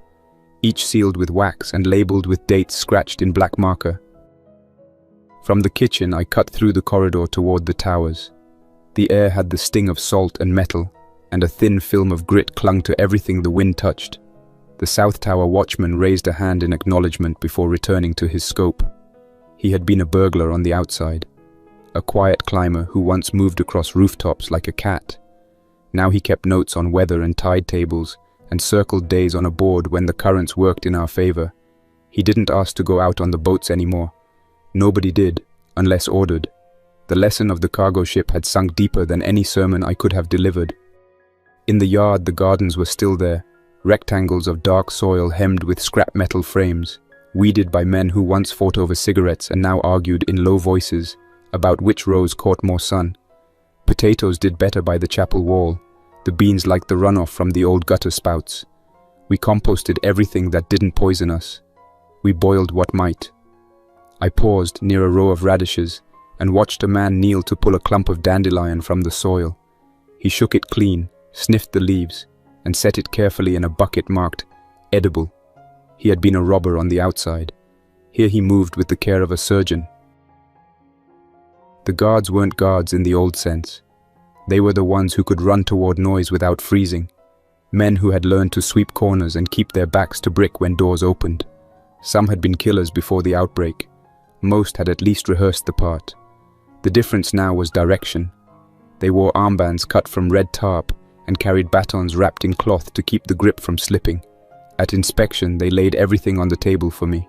each sealed with wax and labeled with dates scratched in black marker. From the kitchen I cut through the corridor toward the towers. The air had the sting of salt and metal, and a thin film of grit clung to everything the wind touched. The South Tower watchman raised a hand in acknowledgement before returning to his scope. He had been a burglar on the outside, a quiet climber who once moved across rooftops like a cat. Now he kept notes on weather and tide tables and circled days on a board when the currents worked in our favor. He didn't ask to go out on the boats anymore. Nobody did, unless ordered. The lesson of the cargo ship had sunk deeper than any sermon I could have delivered. In the yard, the gardens were still there, rectangles of dark soil hemmed with scrap metal frames, weeded by men who once fought over cigarettes and now argued in low voices about which rows caught more sun. Potatoes did better by the chapel wall. The beans liked the runoff from the old gutter spouts. We composted everything that didn't poison us. We boiled what might. I paused near a row of radishes and watched a man kneel to pull a clump of dandelion from the soil. He shook it clean, sniffed the leaves, and set it carefully in a bucket marked edible. He had been a robber on the outside. Here he moved with the care of a surgeon. The guards weren't guards in the old sense. They were the ones who could run toward noise without freezing. Men who had learned to sweep corners and keep their backs to brick when doors opened. Some had been killers before the outbreak. Most had at least rehearsed the part. The difference now was direction. They wore armbands cut from red tarp and carried batons wrapped in cloth to keep the grip from slipping. At inspection, they laid everything on the table for me.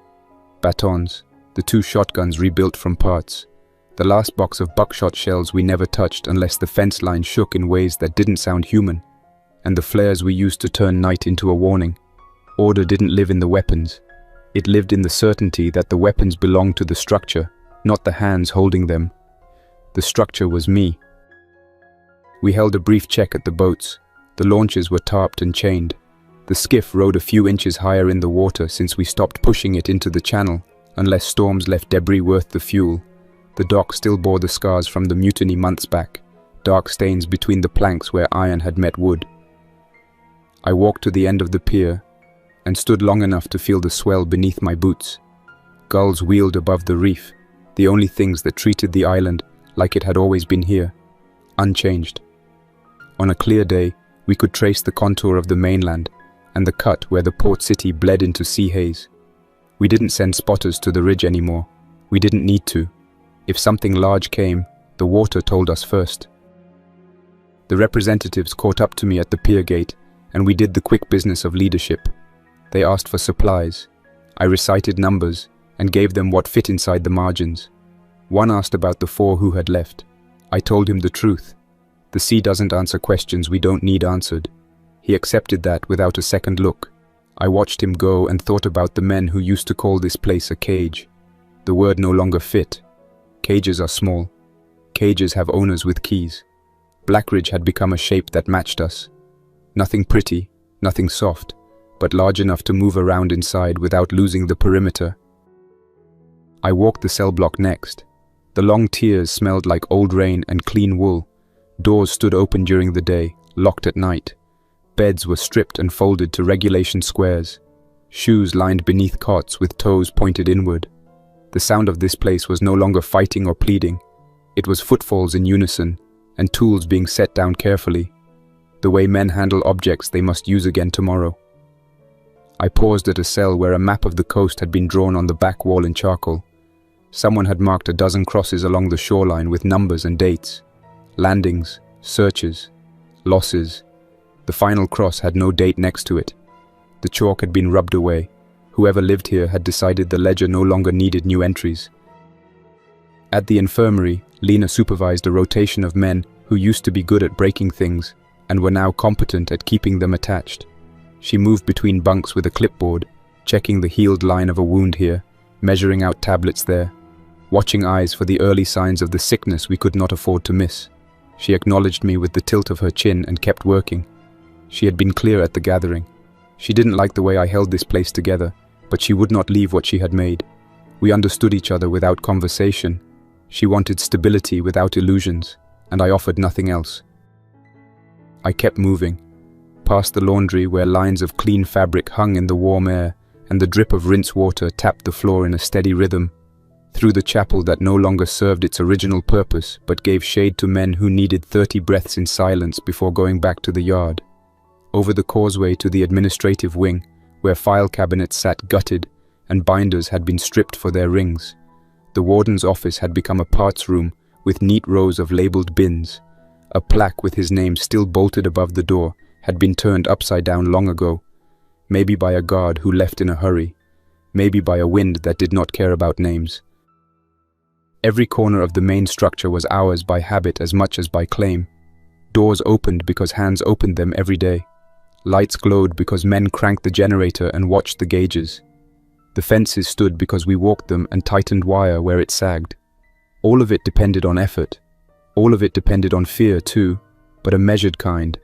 Batons, the 2 shotguns rebuilt from parts, the last box of buckshot shells we never touched unless the fence line shook in ways that didn't sound human, and the flares we used to turn night into a warning. Order didn't live in the weapons. It lived in the certainty that the weapons belonged to the structure, not the hands holding them. The structure was me. We held a brief check at the boats. The launches were tarped and chained. The skiff rode a few inches higher in the water since we stopped pushing it into the channel, unless storms left debris worth the fuel. The dock still bore the scars from the mutiny months back, dark stains between the planks where iron had met wood. I walked to the end of the pier and stood long enough to feel the swell beneath my boots. Gulls wheeled above the reef, the only things that treated the island like it had always been here, unchanged. On a clear day, we could trace the contour of the mainland and the cut where the port city bled into sea haze. We didn't send spotters to the ridge anymore. We didn't need to. If something large came, the water told us first. The representatives caught up to me at the pier gate, and we did the quick business of leadership. They asked for supplies. I recited numbers and gave them what fit inside the margins. One asked about the 4 who had left. I told him the truth. The sea doesn't answer questions we don't need answered. He accepted that without a second look. I watched him go and thought about the men who used to call this place a cage. The word no longer fit. Cages are small. Cages have owners with keys. Blackridge had become a shape that matched us. Nothing pretty, nothing soft, but large enough to move around inside without losing the perimeter. I walked the cell block next. The long tiers smelled like old rain and clean wool. Doors stood open during the day, locked at night. Beds were stripped and folded to regulation squares. Shoes lined beneath cots with toes pointed inward. The sound of this place was no longer fighting or pleading. It was footfalls in unison, and tools being set down carefully, the way men handle objects they must use again tomorrow. I paused at a cell where a map of the coast had been drawn on the back wall in charcoal. Someone had marked a dozen crosses along the shoreline with numbers and dates. Landings, searches, losses. The final cross had no date next to it. The chalk had been rubbed away. Whoever lived here had decided the ledger no longer needed new entries. At the infirmary, Lena supervised a rotation of men who used to be good at breaking things and were now competent at keeping them attached. She moved between bunks with a clipboard, checking the healed line of a wound here, measuring out tablets there, watching eyes for the early signs of the sickness we could not afford to miss. She acknowledged me with the tilt of her chin and kept working. She had been clear at the gathering. She didn't like the way I held this place together, but she would not leave what she had made. We understood each other without conversation. She wanted stability without illusions, and I offered nothing else. I kept moving, past the laundry where lines of clean fabric hung in the warm air and the drip of rinse water tapped the floor in a steady rhythm, through the chapel that no longer served its original purpose but gave shade to men who needed 30 breaths in silence before going back to the yard, over the causeway to the administrative wing where file cabinets sat gutted and binders had been stripped for their rings. The warden's office had become a parts room with neat rows of labeled bins. A plaque with his name still bolted above the door had been turned upside down long ago, maybe by a guard who left in a hurry, maybe by a wind that did not care about names. Every corner of the main structure was ours by habit as much as by claim. Doors opened because hands opened them every day. Lights glowed because men cranked the generator and watched the gauges. The fences stood because we walked them and tightened wire where it sagged. All of it depended on effort. All of it depended on fear too, but a measured kind.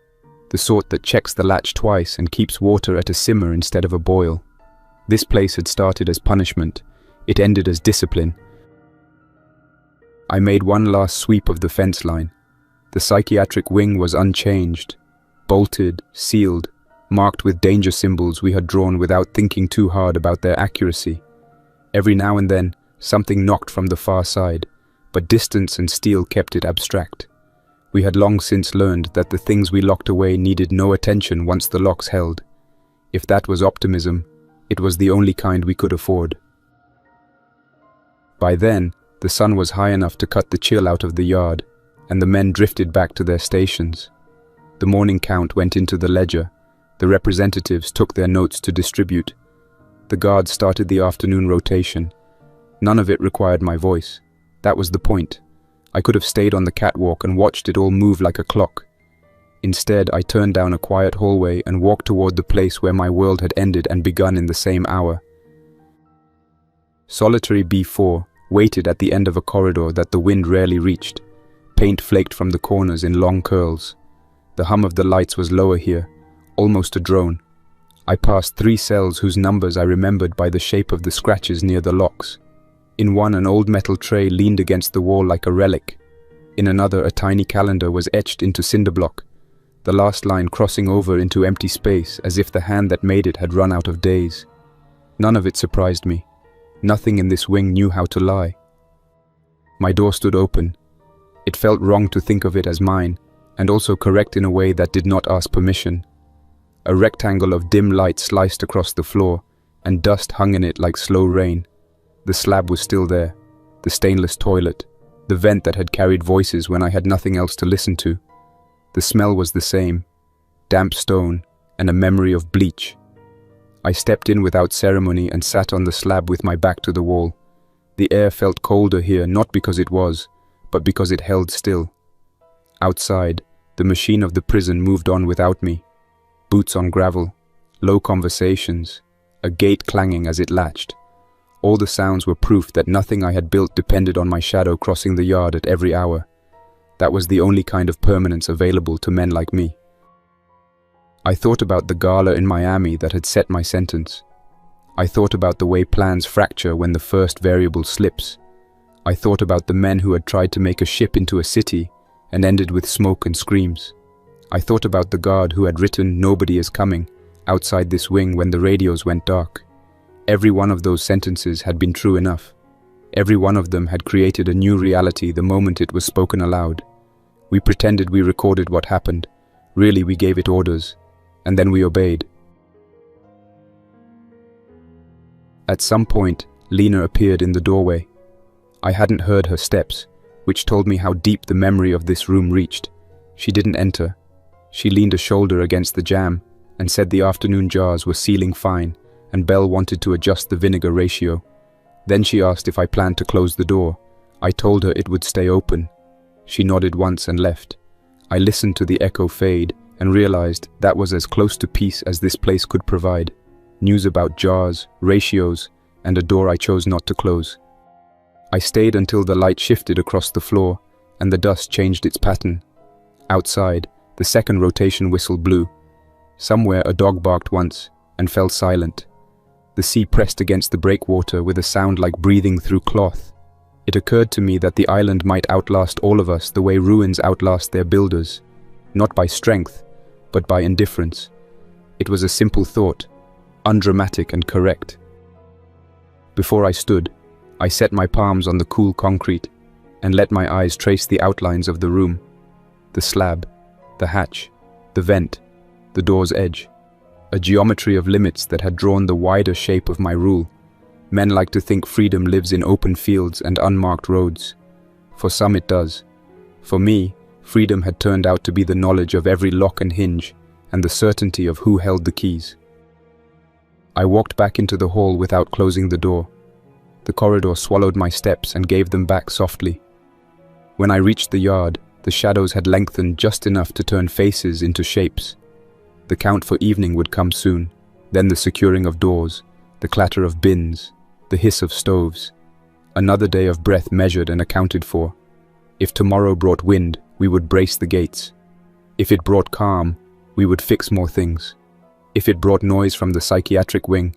The sort that checks the latch twice and keeps water at a simmer instead of a boil. This place had started as punishment. It ended as discipline. I made one last sweep of the fence line. The psychiatric wing was unchanged, bolted, sealed, marked with danger symbols we had drawn without thinking too hard about their accuracy. Every now and then, something knocked from the far side, but distance and steel kept it abstract. We had long since learned that the things we locked away needed no attention once the locks held. If that was optimism, it was the only kind we could afford. By then, the sun was high enough to cut the chill out of the yard, and the men drifted back to their stations. The morning count went into the ledger. The representatives took their notes to distribute. The guards started the afternoon rotation. None of it required my voice. That was the point. I could have stayed on the catwalk and watched it all move like a clock. Instead, I turned down a quiet hallway and walked toward the place where my world had ended and begun in the same hour. Solitary B4 waited at the end of a corridor that the wind rarely reached. Paint flaked from the corners in long curls. The hum of the lights was lower here, almost a drone. I passed 3 cells whose numbers I remembered by the shape of the scratches near the locks. In one, an old metal tray leaned against the wall like a relic. In another, a tiny calendar was etched into cinder block, the last line crossing over into empty space as if the hand that made it had run out of days. None of it surprised me. Nothing in this wing knew how to lie. My door stood open. It felt wrong to think of it as mine, and also correct in a way that did not ask permission. A rectangle of dim light sliced across the floor, and dust hung in it like slow rain. The slab was still there, the stainless toilet, the vent that had carried voices when I had nothing else to listen to. The smell was the same, damp stone and a memory of bleach. I stepped in without ceremony and sat on the slab with my back to the wall. The air felt colder here, not because it was, but because it held still. Outside, the machine of the prison moved on without me. Boots on gravel, low conversations, a gate clanging as it latched. All the sounds were proof that nothing I had built depended on my shadow crossing the yard at every hour. That was the only kind of permanence available to men like me. I thought about the gala in Miami that had set my sentence. I thought about the way plans fracture when the first variable slips. I thought about the men who had tried to make a ship into a city and ended with smoke and screams. I thought about the guard who had written "Nobody is coming" outside this wing when the radios went dark. Every one of those sentences had been true enough. Every one of them had created a new reality the moment it was spoken aloud. We pretended we recorded what happened. Really, we gave it orders. And then we obeyed. At some point, Lena appeared in the doorway. I hadn't heard her steps, which told me how deep the memory of this room reached. She didn't enter. She leaned a shoulder against the jamb and said the afternoon jars were sealing fine and Belle wanted to adjust the vinegar ratio. Then she asked if I planned to close the door. I told her it would stay open. She nodded once and left. I listened to the echo fade and realized that was as close to peace as this place could provide. News about jars, ratios, and a door I chose not to close. I stayed until the light shifted across the floor and the dust changed its pattern. Outside, the second rotation whistle blew. Somewhere a dog barked once and fell silent. The sea pressed against the breakwater with a sound like breathing through cloth. It occurred to me that the island might outlast all of us the way ruins outlast their builders, not by strength, but by indifference. It was a simple thought, undramatic and correct. Before I stood, I set my palms on the cool concrete and let my eyes trace the outlines of the room. The slab, the hatch, the vent, the door's edge. A geometry of limits that had drawn the wider shape of my rule. Men like to think freedom lives in open fields and unmarked roads. For some it does. For me, freedom had turned out to be the knowledge of every lock and hinge, and the certainty of who held the keys. I walked back into the hall without closing the door. The corridor swallowed my steps and gave them back softly. When I reached the yard, the shadows had lengthened just enough to turn faces into shapes. The count for evening would come soon, then the securing of doors, the clatter of bins, the hiss of stoves. Another day of breath measured and accounted for. If tomorrow brought wind, we would brace the gates. If it brought calm, we would fix more things. If it brought noise from the psychiatric wing,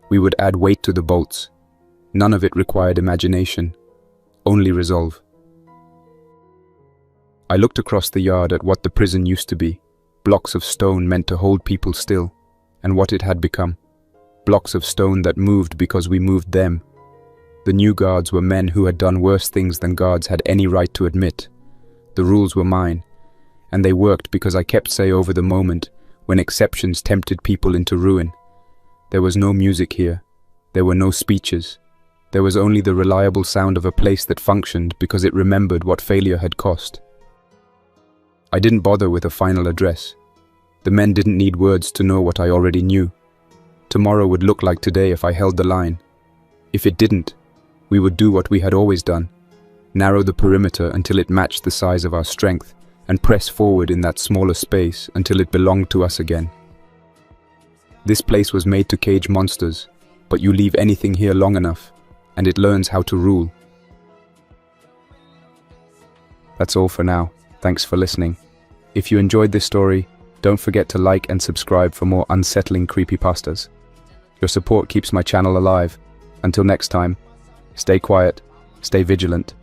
we would add weight to the bolts. None of it required imagination, only resolve. I looked across the yard at what the prison used to be, blocks of stone meant to hold people still, and what it had become. Blocks of stone that moved because we moved them. The new guards were men who had done worse things than guards had any right to admit. The rules were mine, and they worked because I kept say over the moment when exceptions tempted people into ruin. There was no music here. There were no speeches. There was only the reliable sound of a place that functioned because it remembered what failure had cost. I didn't bother with a final address. The men didn't need words to know what I already knew. Tomorrow would look like today if I held the line. If it didn't, we would do what we had always done, narrow the perimeter until it matched the size of our strength, and press forward in that smaller space until it belonged to us again. This place was made to cage monsters, but you leave anything here long enough, and it learns how to rule. That's all for now. Thanks for listening. If you enjoyed this story, don't forget to like and subscribe for more unsettling creepypastas. Your support keeps my channel alive. Until next time, stay quiet, stay vigilant,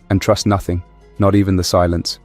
and trust nothing, not even the silence.